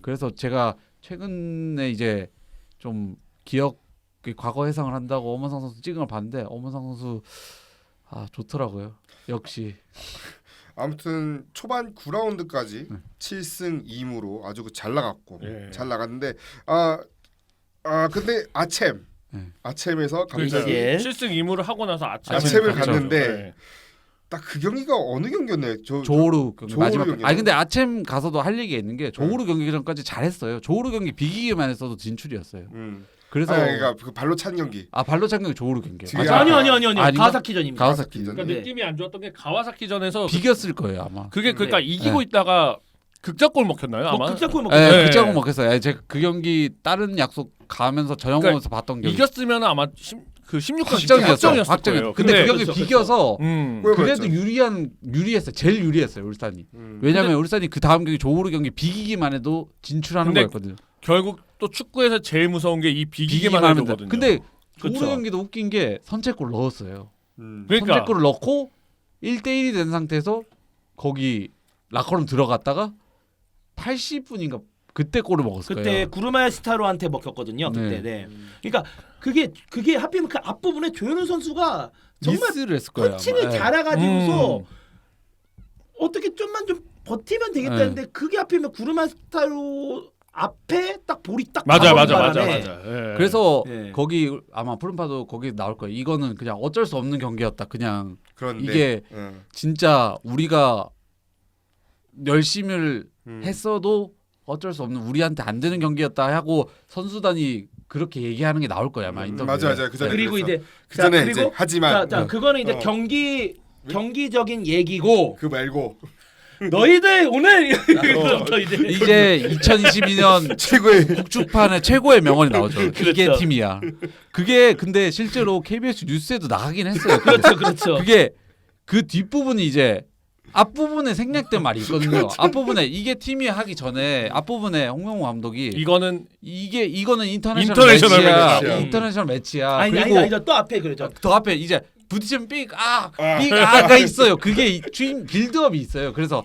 그래서 제가 최근에 이제 좀 과거 해상을 한다고 엄원상 선수 찍은 걸 봤는데 엄원상 선수 좋더라고요. 역시 아무튼 초반 9라운드까지 7승 2무로 아주 잘 나갔고 예. 잘 나갔는데 근데 아챔에서 그러니까 갑자기 예. 7승 2무를 하고 나서 아챔을 갔죠. 갔는데 네. 딱 그 경기가 어느 경기였나요? 조호루 경기 조호루 마지막. 경기요? 근데 아챔 가서도 할 얘기가 있는 게 조호루 경기 전까지 잘했어요. 조호루 경기 비기기만 했어도 진출이었어요. 그래서 그러니까 그 발로 찬 경기. 발로 찬 경기 조우르 경기. 지금 아니요. 아닌가? 가와사키전입니다. 가와사키전. 그러니까 네. 느낌이 안 좋았던 게 가와사키전에서 비겼을 거예요 아마. 그게 그러니까 네. 이기고 있다가 극작골 먹혔나요 아마? 극작골 먹. 예, 네. 그 짜고 먹겠어요. 제가 그 경기 다른 약속 가면서 저녁 그러니까 먹으면서 봤던 경기. 이겼으면 아마 그 16강 확정이었어요. 확정이었을 거예요. 근데 그 경기 그렇죠, 비겨서 그렇죠. 그래도 유리했어요. 제일 유리했어요 울산이. 왜냐면 울산이 그 다음 경기 조우르 경기 비기기만 해도 진출하는 근데 거였거든요. 결국 또 축구에서 제일 무서운 게 이 비기기만 하면 해도거든요. 근데 그쵸. 조우르 경기도 웃긴 게 선제골 넣었어요. 그러니까 선제골을 넣고 1대1이 된 상태에서 거기 라커룸 들어갔다가 80분인가 그때 골을 먹었을 그때 거예요. 구르마야시타로한테 먹혔거든요. 그때. 네. 그러니까 그게 하필이면 그 앞부분에 조현우 선수가 정말 미스를 했을 거예요. 터칭을 아마. 예. 잘해가지고서 어떻게 좀만 좀 버티면 되겠다 했는데 그게 하필이면 구르마야시타로 앞에 딱 볼이 딱 맞아. 가버린 바람에 예. 그래서 네. 거기 아마 푸른파도 거기 나올 거예요. 이거는 그냥 어쩔 수 없는 경기였다. 그냥 그런데 이게 진짜 우리가 열심을 했어도 어쩔 수 없는 우리한테 안 되는 경기였다 하고 선수단이 그렇게 얘기하는 게 나올 거야 아마 인터뷰에. 맞아. 그 전에 그리고 그랬어. 이제 그 전에 그리고 이제 하지만 자 그거는 이제 경기적인 얘기고 그 말고 너희들 오늘 너희들 이제 2022년 최고의 북주판의 최고의 명언이 나오죠. 이게 그렇죠. 팀이야. 그게 근데 실제로 KBS 뉴스에도 나가긴 했어요. 그렇죠. 그게 그 뒷부분이 이제 앞부분에 생략된 말이 있거든요. 앞부분에 이게 팀이 하기 전에 앞부분에 홍명호 감독이 이거는 이거는 인터내셔널 매치야. 매치야. 인터내셔널 매치야. 아니 또 앞에 그러죠. 더 앞에 이제 부딪히면 삑아가 있어요. 그게 주임 빌드업이 있어요. 그래서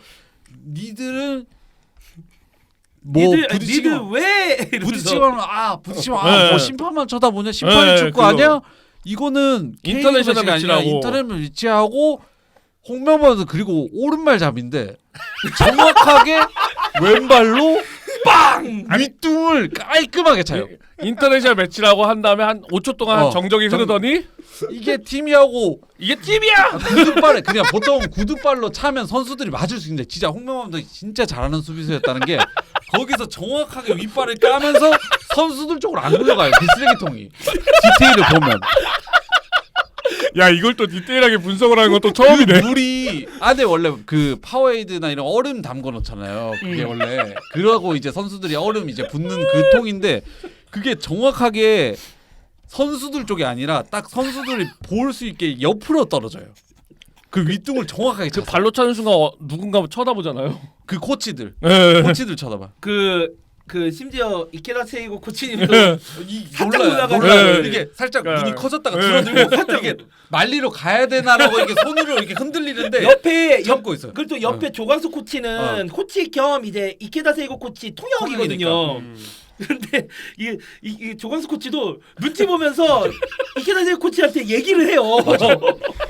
니들은 뭐 니들 부딪히면 왜 부딪히면 네. 뭐 심판만 쳐다보냐 심판이 네, 축구 그거. 아니야? 이거는 인터내셔널 매치라고. 인터내셔널 매치하고 홍명보는 그리고 오른발 잡인데 정확하게 왼발로 빵 윗둥을 깔끔하게 차요. 인터내셔널 매치라고 한 다음에 한 5초 동안 어. 정적이 흐르더니 이게 팀이하고 이게 팀이야. 구두발에 그냥 보통 구두발로 차면 선수들이 맞을 수 있는데 진짜 홍명보도 진짜 잘하는 수비수였다는 게 거기서 정확하게 윗발을 까면서 선수들 쪽으로 안 굴러가요. 그 쓰레기통이 디테일을 보면. 야 이걸 또 디테일하게 분석을 하는 건 또 처음이네. 그 물이 안에 원래 그 파워에이드나 이런 얼음 담궈 놓잖아요. 그게 원래 그러고 이제 선수들이 얼음 이제 붓는 그 통인데 그게 정확하게 선수들 쪽이 아니라 딱 선수들이 볼 수 있게 옆으로 떨어져요. 그 윗둥을 정확하게 그 쳤어. 발로 차는 순간 누군가 쳐다보잖아요. 그 코치들 예. 코치들 쳐다봐. 그 심지어 이케다 세이고 코치님도 살짝 몰라요. 올라가요. 이게 살짝 예. 눈이 커졌다가 예. 줄어들고 살짝 이게 말리로 가야 되나라고 이렇게 손으로 이렇게 흔들리는데 옆에 참고 있어요. 그리고 또 옆에 조광수 코치는 코치 겸 이제 이케다 세이고 코치 통역이거든요. 근데 이 조광수 코치도 눈치 보면서 이케다 세이고 코치한테 얘기를 해요.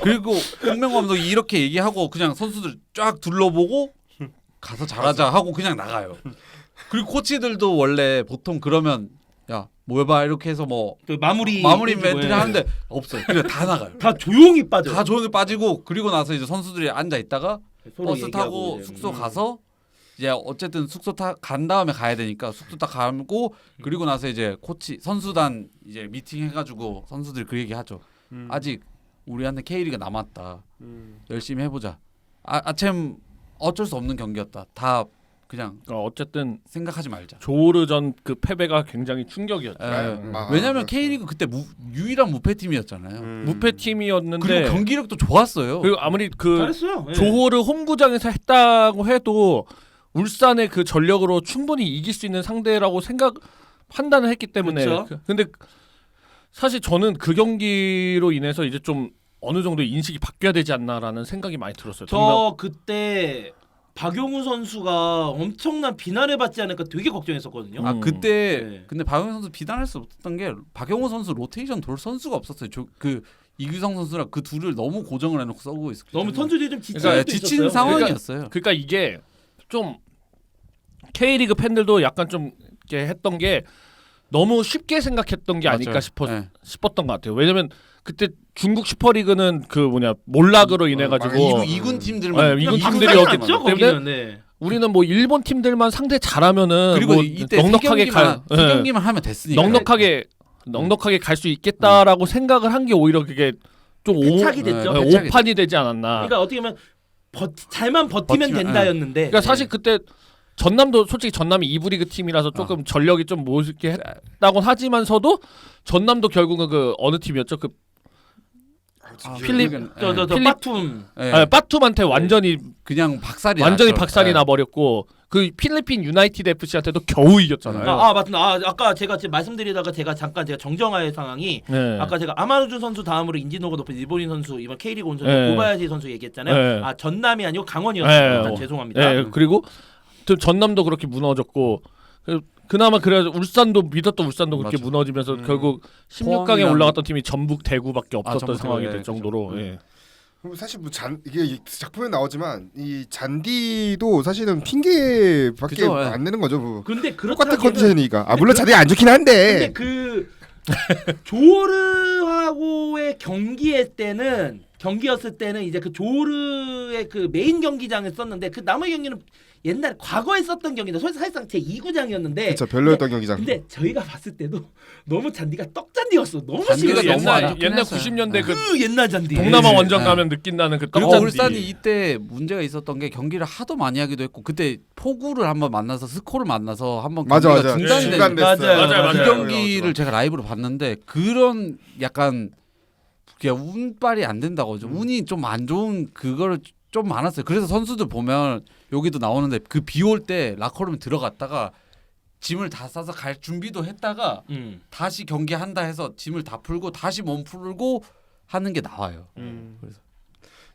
그리고 홍명호 감독이 이렇게 얘기하고 그냥 선수들 쫙 둘러보고 가서 잘하자 하고 그냥 나가요. 그리고 코치들도 원래 보통 그러면 야 뭐 해봐 이렇게 해서 뭐 그 마무리 멘트를 하는데 없어요. 그냥 다 나가요. 다 조용히 빠져. 다 조용히 빠지고 그리고 나서 이제 선수들이 앉아 있다가 버스 타고 숙소 가서 이제 어쨌든 숙소 간 다음에 가야 되니까 숙소 딱 가고 그리고 나서 이제 코치 선수단 이제 미팅 해가지고 선수들이 그 얘기 하죠. 아직 우리한테 K리가 남았다. 열심히 해보자. 아침 어쩔 수 없는 경기였다. 다 그냥 어쨌든 생각하지 말자. 조르전 그 패배가 굉장히 충격이었죠. 왜냐면 K리그 그때 유일한 무패 팀이었잖아요. 무패 팀이었는데 그리고 경기력도 좋았어요. 그리고 아무리 그 잘했어요. 예. 조호를 홈구장에서 했다고 해도 울산의 그 전력으로 충분히 이길 수 있는 상대라고 판단을 했기 때문에 그렇죠. 근데 사실 저는 그 경기로 인해서 이제 좀 어느 정도 인식이 바뀌어야 되지 않나라는 생각이 많이 들었어요. 저 그때 박용우 선수가 엄청난 비난을 받지 않을까 되게 걱정했었거든요. 그때 네. 근데 박용호 선수 비난할 수 없었던 게 박용호 선수 로테이션 돌 선수가 없었어요. 그 이규성 선수랑 그 둘을 너무 고정을 해놓고 써고 있었기 때문에 너무 선수들이 좀 지친 그러니까 것도 지친 있었어요. 상황이었어요. 그러니까 이게 좀 K리그 팬들도 약간 좀 이렇게 했던 게 너무 쉽게 생각했던 게 아닐까 네. 싶었던 것 같아요. 왜냐면 그때 중국 슈퍼리그는 그 몰락으로 인해 가지고 이군 팀들만 이군 그냥 팀들이 박살이 없기 났죠, 때문에 거기는. 네. 우리는 뭐 일본 팀들만 상대 잘하면은 그리고 뭐 이때 넉넉하게 세 경기만 하면 됐으니까. 넉넉하게 넉넉하게 갈 수 있겠다라고 생각을 한 게 오히려 그게 좀 패착이 됐죠. 네, 네, 오판이 되지 않았나. 그러니까 어떻게 보면 잘만 버티면 된다였는데. 그러니까 사실 그때 전남도 솔직히 전남이 2부 리그 팀이라서 조금 전력이 좀 모질게 했다곤 하지만서도 전남도 결국은 그 어느 팀이었죠? 그 필립 저 필립- 빠툼. 빠툼한테 완전히 그냥 박살이 완전히 났죠. 박살이 예. 나버렸고 그 필리핀 유나이티드 FC한테도 겨우 이겼잖아요. 맞습니다. 아까 제가 지금 말씀드리다가 제가 잠깐 정정할 상황이 네. 아까 제가 아마누주 선수 다음으로 인지도가 높은 일본인 선수 이번 K리그 온 선수 네. 고바야시 선수 얘기했잖아요. 네. 아 전남이 아니고 강원이었어요. 일단 죄송합니다. 네, 그리고 또 전남도 그렇게 무너졌고 그나마 그래서 울산도 믿었던 울산도 그렇게 맞아. 무너지면서 결국 16강에 포항이랑- 올라갔던 팀이 전북 대구밖에 없었던 전북 상황이 대구, 될 예, 정도로. 그죠. 예. 사실 뭐 이게 작품에 나오지만 이 잔디도 사실은 핑계밖에 그죠, 예. 안 되는 거죠. 뭐. 근데 똑같은 그렇다기에는 컨디션이니까. 물론 잔디가 안 좋긴 한데. 근데 그 조르하고의 경기였을 때는 이제 그 조르의 그 메인 경기장을 썼는데 그 남의 경기는 옛날 과거에 썼던 경기인데 사실상 제 2구장이었는데 그렇죠. 별로였던 경기장. 근데 저희가 봤을 때도 너무 잔디가 떡잔디였어. 너무 잔디가 심했어. 너무 안 옛날 좋긴 옛날 했어요. 90년대 그 그 옛날 잔디. 동남아 예. 원정 예. 가면 느낀다는 그 그리고 떡잔디. 울산이 이때 문제가 있었던 게 경기를 하도 많이 하기도 했고 그때 폭우를 한번 만나서 스코를 만나서 한번 맞아 경기가 맞아. 중단이 중단됐어요. 맞아요. 맞아요, 그 맞아요. 경기를 제가 라이브로 봤는데 그런 약간 그냥 운빨이 안 된다고 좀 운이 좀 안 좋은 그거를 좀 많았어요. 그래서 선수들 보면 여기도 나오는데 그 비 올 때 라커룸에 들어갔다가 짐을 다 싸서 갈 준비도 했다가 다시 경기한다 해서 짐을 다 풀고 다시 몸 풀고 하는 게 나와요.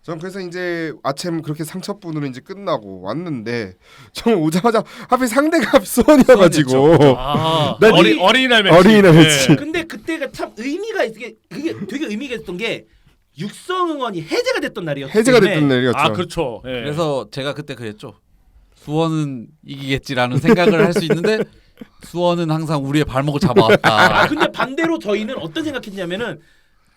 전 그래서 이제 아침 그렇게 상처분으로 이제 끝나고 왔는데 저 오자마자 하필 상대가 수원이어가지고 아, 난 어린이날 매치. 어린이날 매치. 근데 그때가 참 의미가 있게 그게 되게 의미가 있었던 게 육성 응원이 해제가 됐던 날이었기 해제가 때문에 됐던 날이었죠. 아 그렇죠. 예. 그래서 제가 그때 그랬죠. 수원은 이기겠지라는 생각을 할 수 있는데 수원은 항상 우리의 발목을 잡아왔다. 근데 반대로 저희는 어떤 생각했냐면은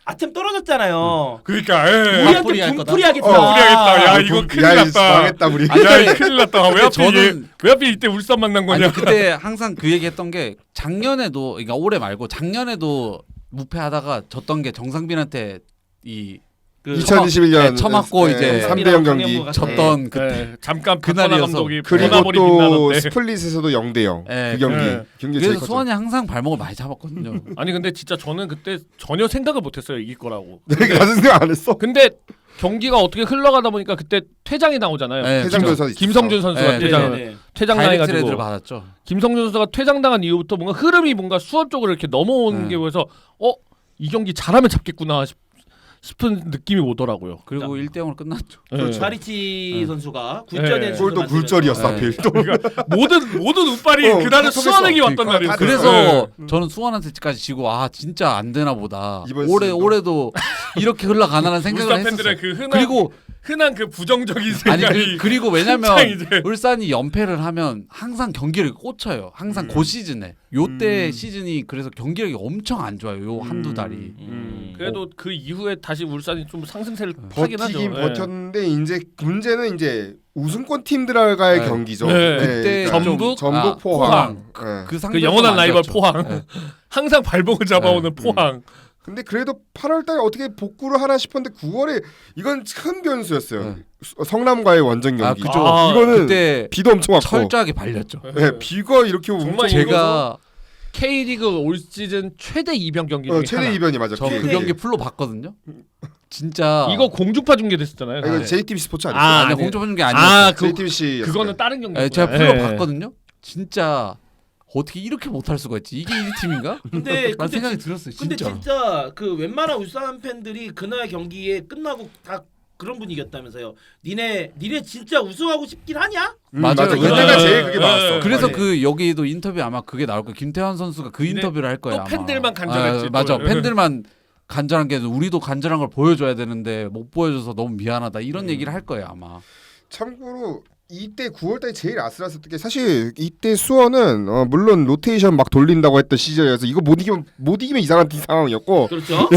아침 떨어졌잖아요. 그러니까 예. 우리한테 맞불이 할 거다. 분풀이 하겠다. 분풀이하겠다. 야, 이거 큰일 야, 났다. 망했다 우리. 아니, 야, 이 큰일 났다. 왜 하필 저는- 왜 하필 이때 울산 만난 거냐? 아니 그때 항상 그 얘기했던 게 작년에도 그러니까 올해 말고 작년에도 무패하다가 졌던 게 정상빈한테 이 2021년 처맞고 이제 3대0 경기. 졌던 그 예, 잠깐 그날이어서. 박건아 감독이 그리고 보나버리 또 빗나갔대. 스플릿에서도 0대0 예, 그 경기. 예. 경기 제일 그래서 컸죠. 수원이 항상 발목을 많이 잡았거든요. 아니 근데 진짜 저는 그때 전혀 생각을 못했어요 이길 거라고. 내가 가슴 생각 안 했어. 근데 경기가 어떻게 흘러가다 보니까 그때 퇴장이 나오잖아요. 네, 퇴장 선수 김성준 선수가 네, 퇴장 다이렉트 당해가지고 레드를 받았죠. 김성준 선수가 퇴장당한 이후부터 뭔가 흐름이 뭔가 수원 쪽으로 이렇게 넘어오는 네. 게 보여서 이 경기 잘하면 잡겠구나 싶은 느낌이 오더라고요. 그리고 1대0으로 끝났죠. 예. 바리치 선수가 굴절된 네. 골도 굴절이었어 네. 하필. 또 모든 운빨이 어, 그날은 다 수원에게 통했어. 왔던 다 날이었어요. 그래서 예. 저는 수원한테까지 지고 아 진짜 안 되나 보다. 이번 올해도 이렇게 흘러가나라는 생각을 울산 했었어요. 팬들의 그 그리고 흔한 그 부정적인 아니 생각이 그리고 왜냐면 한창 이제 울산이 연패를 하면 항상 경기를 꽂혀요. 항상 그 시즌에 요때 시즌이 그래서 경기력이 엄청 안 좋아요. 요 한두 달이. 그래도 그 이후에 다시 울산이 좀 상승세를 타긴 하죠. 버티긴 예. 버텼는데 이제 문제는 이제 우승권 팀들과의 네. 경기죠. 네. 그때 전북, 전북 포항. 네. 그 그 영원한 라이벌 포항. 네. 항상 발목을 잡아오는 포항. 근데 그래도 8월달에 어떻게 복구를 하나 싶었는데 9월에 이건 큰 변수였어요. 네. 성남과의 원정 아 경기. 그죠. 이거는 그때 비도 엄청 왔고. 철저하게 발렸죠. 네, 비가 이렇게 정말 엄청 제가 K리그 올 시즌 최대 이변 경기 중에 최대 하나. 이변이 맞아. 저 그 그게. 경기 풀로 봤거든요. 진짜 이거 공중파 중계됐었잖아요. 이거 네. JTBC 스포츠 아니에요? 아, 아니 네. 공조 보는 게 아니었어요. JTBC 그거는 다른 경기. 예, 제가 풀로 봤거든요. 진짜 어떻게 이렇게 못할 수가 있지? 이게 이 팀인가? 근데 라는 생각이 들었어요. 근데 진짜. 진짜 그 웬만한 울산 팬들이 그날 경기에 끝나고 다 그런 분위기였다면서요. 니네 진짜 우승하고 싶긴 하냐? 맞아요. 그때가 왜냐면- 제일 그게 많았어. 그래서 많이. 그 여기도 인터뷰 아마 그게 나올 거예요. 김태환 선수가 그 근데 인터뷰를 할 거예요. 또 아마. 팬들만 간절했지, 아, 맞아. 또. 팬들만 간절한 게 우리도 간절한 걸 보여줘야 되는데 못 보여줘서 너무 미안하다 이런 얘기를 할 거예요 아마. 참고로 이때 9월달에 제일 아슬아슬했던 게 사실 이때 수원은 물론 로테이션 막 돌린다고 했던 시절이어서 이거 못 이기면 이상한 상황이었고 그렇죠.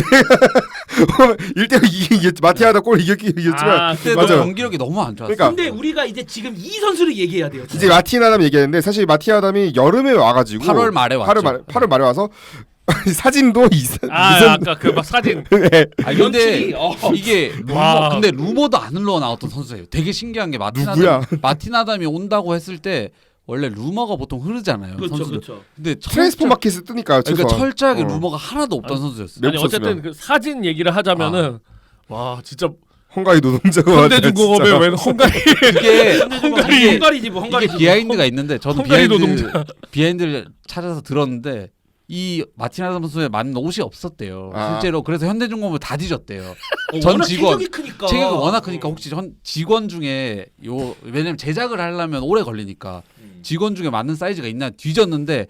1대1 마티아다 골 이겼지만 그때 맞아요. 도 경기력이 너무 안 좋았어요. 그러니까 근데 우리가 이제 지금 이 선수를 얘기해야 돼요. 이제 마티아담 얘기했는데 사실 마티아담이 여름에 와가지고 8월 말에 왔죠. 8월 말에 와서 사진도 아까 그 막 사진. 네. 아 근데 연출이, 이게 와. 근데 루머도 안 흘러 나왔던 선수예요. 되게 신기한 게 누구야? 마틴 아담이 온다고 했을 때 원래 루머가 보통 흐르잖아요. 그렇죠, 선수들. 그렇죠. 근데 트랜스포 마켓에 뜨니까 그러니까 최소한. 철저하게 어. 루머가 하나도 없던 선수였어요. 아니 어쨌든 그 사진 얘기를 하자면은 와 진짜 헝가리 노동자가 현대중공업에 웬 헝가리 그게 헝가리지 뭐 헝가리. 이게 비하인드가 있는데 저도 헝가리 노동자. 비하인드를 찾아서 들었는데 이 마틴 아담 선수에 맞는 옷이 없었대요. 아. 실제로 그래서 현대중공업을 다 뒤졌대요. 전 전 워낙 직원, 체격이 크니까. 체격이 워낙 크니까 혹시 직원 중에 왜냐면 제작을 하려면 오래 걸리니까 직원 중에 맞는 사이즈가 있나 뒤졌는데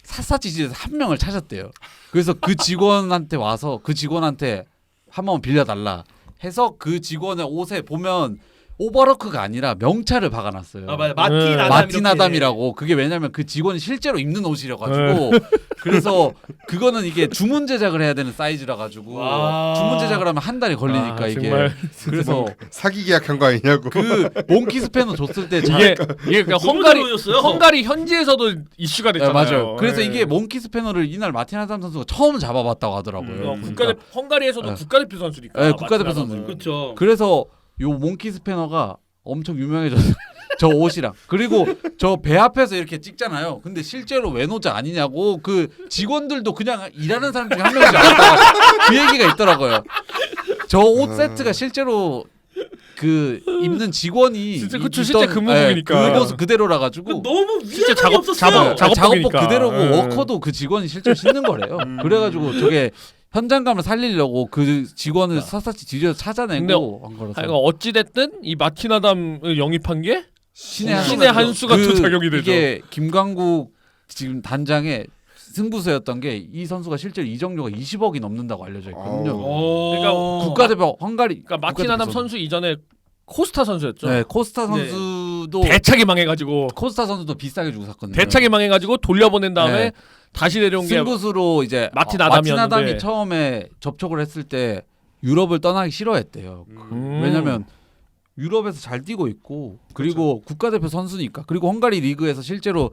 샅샅이 뒤져서 한 명을 찾았대요. 그래서 그 직원한테 와서 그 직원한테 한 번 빌려달라 해서 그 직원의 옷에 보면 오버로크가 아니라 명찰을 박아놨어요. 아 맞아 마틴 네. 아담 마틴 이렇게. 아담이라고. 그게 왜냐면 그 직원이 실제로 입는 옷이라 가지고 그래서 그거는 이게 주문 제작을 해야 되는 사이즈라 가지고 와. 주문 제작을 하면 한 달이 걸리니까 아, 이게 정말. 그래서 사기 계약한 거 아니냐고. 그 몽키 스패너 줬을 때 이게 그러니까 너무 헝가리 잘 보였어요. 헝가리 현지에서도 이슈가 네, 됐잖아요. 맞아요. 그래서 예. 이게 몽키 스패너를 이날 마틴 아담 선수가 처음 잡아봤다고 하더라고요. 국가대 헝가리에서도 네. 국가대표 선수니까. 네, 국가대표 마틴 선수. 아담은. 그렇죠. 그래서 요 몽키 스패너가 엄청 유명해졌어요. 저 옷이랑. 그리고 저 배 앞에서 이렇게 찍잖아요. 근데 실제로 외노자 아니냐고 그 직원들도 그냥 일하는 사람 중에 한 명이지 않았다. 그 얘기가 있더라고요. 저 옷 세트가 실제로 그 입는 직원이 진짜 그쵸, 있던, 실제 근무복이니까. 그 모습 그대로라 가지고 너무 진짜 위화감이 없었어요. 작업복이니까. 작업복 그대로고 예. 워커도 그 직원이 실제로 신는 거래요. 그래가지고 저게 현장감을 살리려고 그 직원을 샅샅이 뒤져서 찾아내고 한 거라서. 하여간 어찌 됐든 이 마틴 아담을 영입한 게 신의 신의 한 수가 또 작용이 되죠. 이게 김광국 지금 단장의 승부수였던 게 이 선수가 실제로 이적료가 20억이 넘는다고 알려져 있거든요. 그러니까 국가대표 헝가리. 그러니까 마틴 국가대표 아담 선수 이전에 코스타 선수였죠. 네, 코스타 네. 선수도 대차게 망해가지고 코스타 선수도 비싸게 주고 샀거든요. 대차게 망해가지고 돌려보낸 다음에 네. 다시 내려온 게 승부수로 이제 마틴 마틴 아담이었는데. 아담이 처음에 접촉을 했을 때 유럽을 떠나기 싫어했대요. 왜냐면 유럽에서 잘 뛰고 있고 그리고 국가대표 선수니까 그리고 헝가리 리그에서 실제로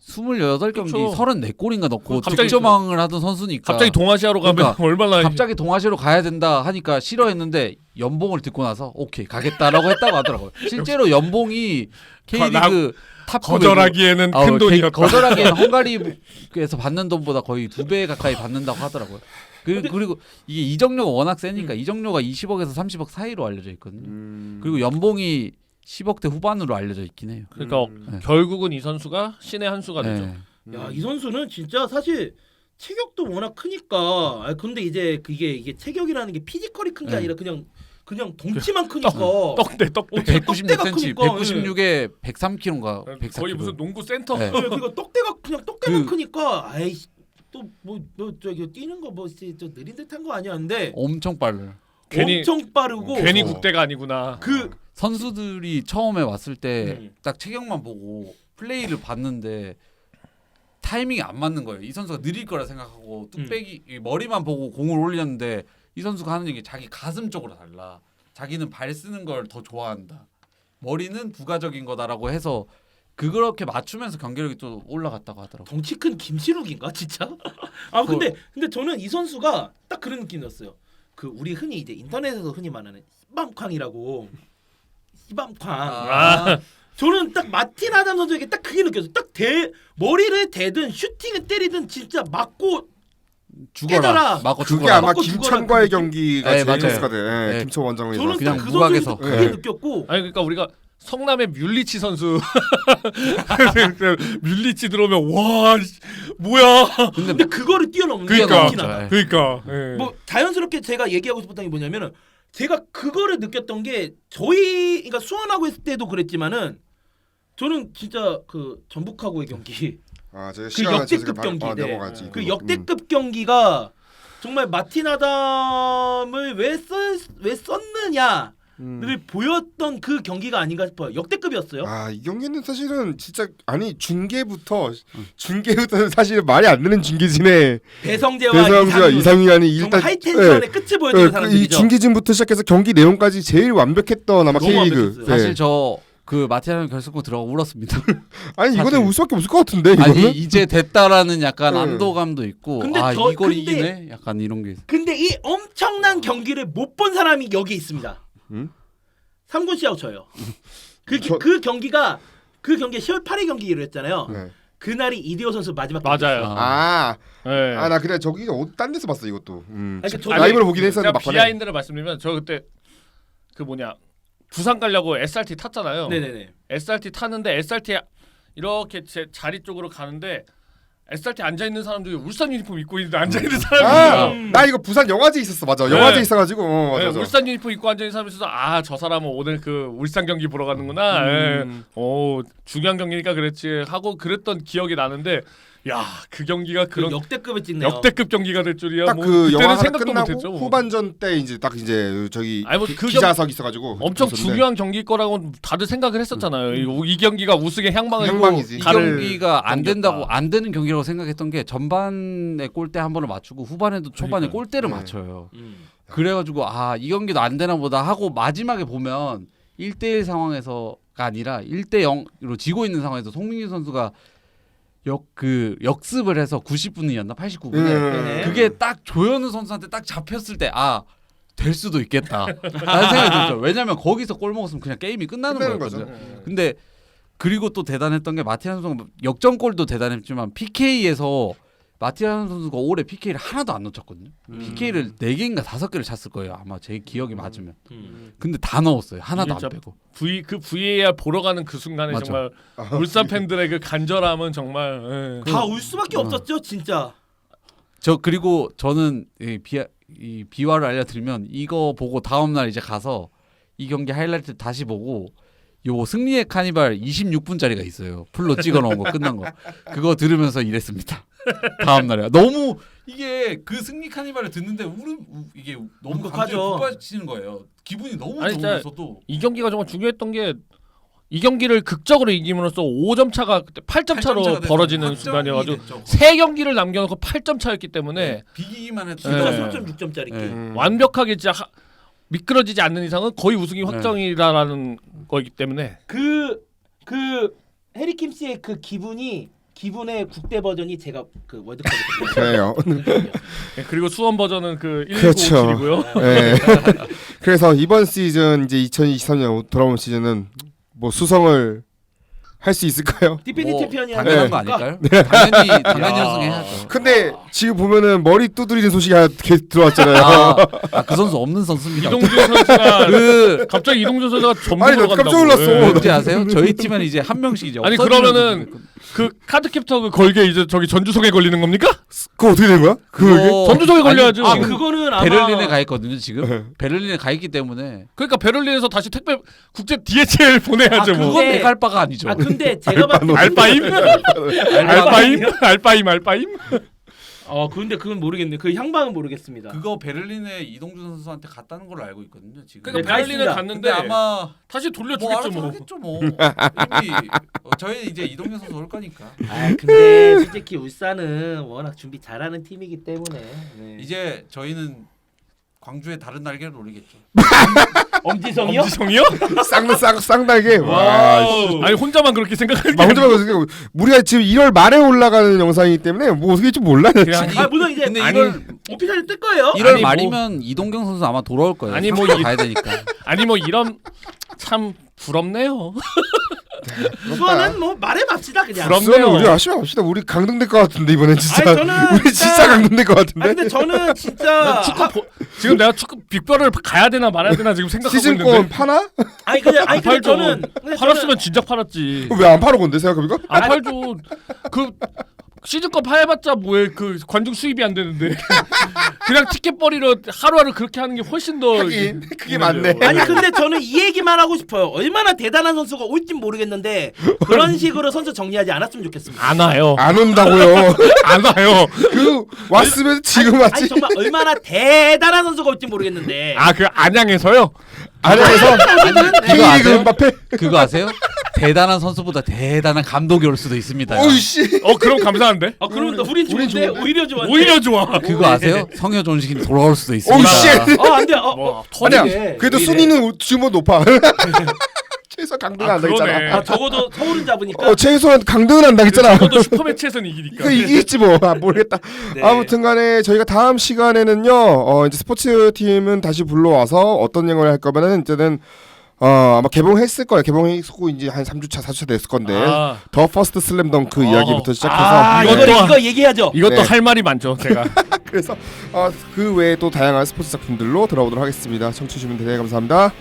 28경기 그렇죠. 34골인가 넣고 갑자기 득점왕을 하던 선수니까 갑자기 동아시아로 가면 그러니까 얼마나 갑자기 동아시아로 가야 된다 하니까 싫어했는데 연봉을 듣고 나서 오케이 가겠다라고 했다고 하더라고요. 실제로 연봉이 K리그 탑 거절하기에는 큰 돈이었다. 거절하기에는 헝가리에서 받는 돈보다 거의 2배 가까이 받는다고 하더라고요. 그리고 이게 이적료가 워낙 세니까 이적료가 20억에서 30억 사이로 알려져 있거든요. 그리고 연봉이 10억대 후반으로 알려져 있긴 해요. 그러니까 네. 결국은 이 선수가 신의 한 수가 되죠. 네. 야, 이 선수는 진짜 사실 체격도 워낙 크니까. 근데 이제 이게 체격이라는 게 피지컬이 큰 게 네. 아니라 그냥 덩치만 크니까. 떡대 196cm, 크니까, 196에 103kg인가 104kg. 거의 무슨 농구 센터. 네. 그러니까 떡대가 그냥 떡대만 그- 크니까 아이씨 또뭐 저기 뛰는 거 뭐 저 느린 듯한 거 아니었는데 엄청 빨라요. 괜히- 엄청 빠르고 괜히 어. 국대가 아니구나. 그 선수들이 처음에 왔을 때 딱 체격만 보고 플레이를 봤는데 타이밍이 안 맞는 거예요. 이 선수가 느릴 거라 생각하고 뚝배기 이 머리만 보고 공을 올렸는데 이 선수가 하는 얘기 자기 가슴 쪽으로 달라. 자기는 발 쓰는 걸 더 좋아한다. 머리는 부가적인 거다라고 해서 그렇게 맞추면서 경기력이 또 올라갔다고 하더라고요. 덩치 큰 김시룩인가 진짜? 근데 저는 이 선수가 딱 그런 느낌이었어요. 그 우리 흔히 이제 인터넷에서 흔히 말하는 희밤쾅이라고 희밤쾅. 아, 저는 딱 마틴 아담 선수에게 딱 그게 느껴졌어요. 딱 머리를 대든 슈팅을 때리든 진짜 맞고 깨져라. 죽어라. 맞고 그게 죽어라. 아마 맞고 김천과의 죽어라. 경기가 네, 제일 맞아요. 했을 것 같아요. 네. 김천 원장님이랑. 저는 그냥 딱 그 무각에서. 선수에서 그게 네. 느꼈고 아니 그러니까 우리가 성남의 뮬리치 선수 뮬리치 들어오면 와 씨, 뭐야. 근데 그거를 뛰어넘는 게 그러니까. 마틴 아담. 그러니까 예. 뭐 자연스럽게 제가 얘기하고 싶었던 게 뭐냐면은 제가 그거를 느꼈던 게 저희 그러니까 수원하고 있을 때도 그랬지만은 저는 진짜 그 전북하고의 경기 제가 그 시간을 역대급 제가 경기 넘어가지. 그 역대급 경기가 정말 마틴 아담을 왜 썼느냐를 보였던 그 경기가 아닌가 싶어요. 역대급이었어요. 이 경기는 사실은 진짜 중계부터 사실 말이 안 되는 중계진에 배성재와 이상윤이 정말 일단 하이텐션의 끝을 보여주는 이 사람들이죠. 중계진부터 시작해서 경기 내용까지 제일 완벽했던 아마 너무 K리그. 완벽했어요. 사실 저 그 마티아노 결승골 들어가 울었습니다. 아니 이거는 사실. 울 수밖에 없을 것 같은데 이거는. 아니 이제 됐다라는 약간 응. 안도감도 있고 근데 아 저- 이걸 근데- 이기네 약간 이런 게 근데 이 엄청난 경기를 못 본 사람이 여기 있습니다. 응? 삼군 씨하고 저요. 저- 그 경기가 10월 8일 경기로 했잖아요. 네. 그날이 이대호 선수 마지막 경기. 맞아요. 아, 네. 나 그래 저기 딴 데서 봤어 이것도. 그러니까 저도- 라이브로 보긴 했었는데 제가 막판에. 비하인드를 말씀드리면 저 그때 그 뭐냐 부산 가려고 SRT 탔잖아요. 네네네. SRT 타는데 SRT 이렇게 제 자리 쪽으로 가는데 SRT 앉아 있는 사람 중에 울산 유니폼 입고 있는데 앉아 있는 사람이 아, 있어요. 나 이거 부산 영화제 있었어 맞아. 네. 영화제 있어가지고 네, 맞아. 울산 유니폼 입고 앉아 있는 사람이 있어서 아 저 사람은 오늘 그 울산 경기 보러 가는구나. 오 중요한 경기니까 그랬지 하고 그랬던 기억이 나는데 야 그 경기가 그 그런 역대급을 찍네요. 역대급 경기가 될 줄이야. 딱 뭐 그 그때는 영화가 생각도 끝나고 못했죠. 뭐. 후반전 때 이제 딱 이제 저기 아니 뭐그 기자석 있어가지고 엄청 그랬었는데. 중요한 경기일 거라고 다들 생각을 했었잖아요. 이 경기가 우승의 향방을 향방이지. 이 가를 경기가 안 된다고 경기였다. 안 되는 경기라고 생각했던 게 전반에 골대 한 번을 맞추고 후반에도 초반에 그러니까요. 골대를 네. 맞춰요. 그래가지고 아 이 경기도 안 되나 보다 하고 마지막에 보면 1대1 상황에서가 아니라 1대0으로 지고 있는 상황에서 송민규 선수가 역습을 해서 90분이었나 89분에 네. 그게 딱 조현우 선수한테 딱 잡혔을 때 아 될 수도 있겠다 라는 생각이 들었죠. 왜냐면 거기서 골 먹었으면 그냥 게임이 끝나는 끝나는 거였거든요. 거죠. 근데 그리고 또 대단했던 게 마티아노 선수가 역전골도 대단했지만 PK에서 마티아노 선수가 올해 PK를 하나도 안 놓쳤거든요. PK를 4개인가 5개를 찼을 거예요. 아마 제 기억이 맞으면. 근데 다 넣었어요. 하나도 안 진짜 빼고. VAR 보러 가는 그 순간에 맞아. 정말 울산 팬들의 그 간절함은 정말 다 울 수밖에 없었죠 진짜. 저 그리고 저는 이 비화를 알려드리면 이거 보고 다음 날 이제 가서 이 경기 하이라이트 다시 보고 요 승리의 카니발 26분짜리가 있어요. 풀로 찍어놓은 거 끝난 거. 그거 들으면서 이랬습니다. 다음 날에 너무 이게 그 승리 카니발을 듣는데 이게 너무 울컥하죠. 감정이 북받치는 거예요. 기분이 너무 아니, 진짜 좋으면서도 이 경기가 정말 중요했던 게 이 경기를 극적으로 이김으로써 5점 차가 그때 8점 차로 벌어지는 순간이어가지고 세 경기를 남겨놓고 8점 차였기 때문에 비기기만 해도 진짜 네. 3.6점짜리 네. 게임. 완벽하게 진짜 미끄러지지 않는 이상은 거의 우승이 확정이라는 거이기 때문에 그 해리킴 씨의 그 기분의 국대 버전이 제가 그 월드컵에 그래요. 네, 그리고 수원 버전은 그 그렇죠. 1957이고요. 네. 그래서 이번 시즌 이제 2023년 돌아온 시즌은 뭐 수성을 할 수 있을까요? 디펜딩 챔피언이 당연한 거 아닐까요? 당연히 우승해야죠. 근데 지금 보면은 머리 두드리는 소식이 하나 들어왔잖아요. 그 선수 없는 선수입니다. 이동준 선수가 그 갑자기 이동준 선수가 아니, 전문으로 나 깜짝 간다고. 놀랐어. 예. 뭔지 아세요? 저희 팀은 이제 한 명씩 이제 아니, 없어지는 그러면은 선수가 그 카드캡터 그 걸게 이제 저기 전주성에 걸리는 겁니까? 그거 어떻게 된 거야? 그거- 전주성에 걸려야죠. 아 지금 그거는 아마 베를린에 가 있거든요 지금. 베를린에 가 있기 때문에 그러니까 베를린에서 다시 택배 국제 DHL 보내야죠. 아, 뭐. 그건 근데- 내갈 바가 아니죠. 아 근데 제가 봤을 때 알바임? 알바임? 근데 그건 모르겠네. 그 향방은 모르겠습니다. 그거 베를린에 이동준 선수한테 갔다는 걸로 알고 있거든요 지금. 그러니까 네, 베를린에 알겠습니다. 갔는데 근데 아마 다시 뭐 돌려주겠죠 알아서 뭐. 하겠죠 뭐. 이미 저희 이제 이동준 선수 올 거니까. 아 근데 솔직히 울산은 워낙 준비 잘하는 팀이기 때문에 네. 이제 저희는 광주에 다른 날개를 노리겠죠. 엄지성이요? 엄지성이요? 쌍달게. 와. 와우. 아니 혼자만 그렇게 생각하는 게 막 혼자 봐서 우리가 지금 1월 말에 올라가는 영상이기 때문에 뭐 어떻게 될지 몰라. 그냥 아니, 아 물론 이제 근데 아니, 이걸 오피셜이 뜰 거예요. 1월 아니, 뭐- 말이면 이동경 선수 아마 돌아올 거예요. 아니, 뭐 상주로 이- 가야 되니까. 아니 뭐 이런 참 부럽네요. 수원은 뭐 말해봅시다 그냥. 부럽네요. 우리 아쉬워 합시다. 우리 강등될 것 같은데 이번엔 진짜. 아니, 저는 우리 진짜 강등될 것 아 같은데. 근데 저는 진짜 지금 내가 축구 빅별을 가야 되나 말아야 되나 지금 생각하고 시즌권 있는데 파나? 아니 근데 안 근데 팔죠. 저는 근데 팔았으면 진작 팔았지. 왜 안 팔아 건데 생각해보니까? 안 팔죠. 그 시즌권 팔봤자 뭐해 그 관중 수입이 안 되는데 그냥 티켓벌이로 하루하루 그렇게 하는 게 훨씬 더 하긴 그게 맞네. 아니 근데 저는 이 얘기만 하고 싶어요. 얼마나 대단한 선수가 올진 모르겠는데 그런 식으로 선수 정리하지 않았으면 좋겠습니다. 안 와요. 안 온다고요. 안 와요. 그 왔으면 지금 아니 왔지. 정말 얼마나 대단한 선수가 올지 모르겠는데. 아 그 안양에서요? 안에서 그거 헤이그 아세요? 음바페. 그거 아세요? 대단한 선수보다 대단한 감독이 올 수도 있습니다. 오이씨. 그럼 감사한데. 아 그러면 우린 좋은데 오히려 좋은데. 오히려 좋아. 그거 아세요? 성효 존식이 돌아올 수도 있습니다. 오우 씨. 안돼. 뭐 아니야. 왜? 그래도 왜 이래? 순위는 지금 높아. 최소한 강등은 안 그러네. 당했잖아. 아 적어도 서울은 잡으니까. 최소한 강등은 안 당했잖아. 적어도 슈퍼매치에서는 이기니까. 그 이기겠지 뭐. 모르겠다. 네. 아무튼간에 저희가 다음 시간에는요. 이제 스포츠 팀은 다시 불러와서 어떤 내용을 할 거면은 이제는 아마 개봉했을 거예요. 개봉했고 이제 한 3주차, 4주차 됐을 건데 더 퍼스트 슬램덩크 이야기부터 시작해서 아 이것도 이거 얘기하죠. 이것도 네. 할 말이 많죠, 제가. 그래서 그 외에 또 다양한 스포츠 작품들로 돌아오도록 하겠습니다. 청취해 주시면 대단히 감사합니다.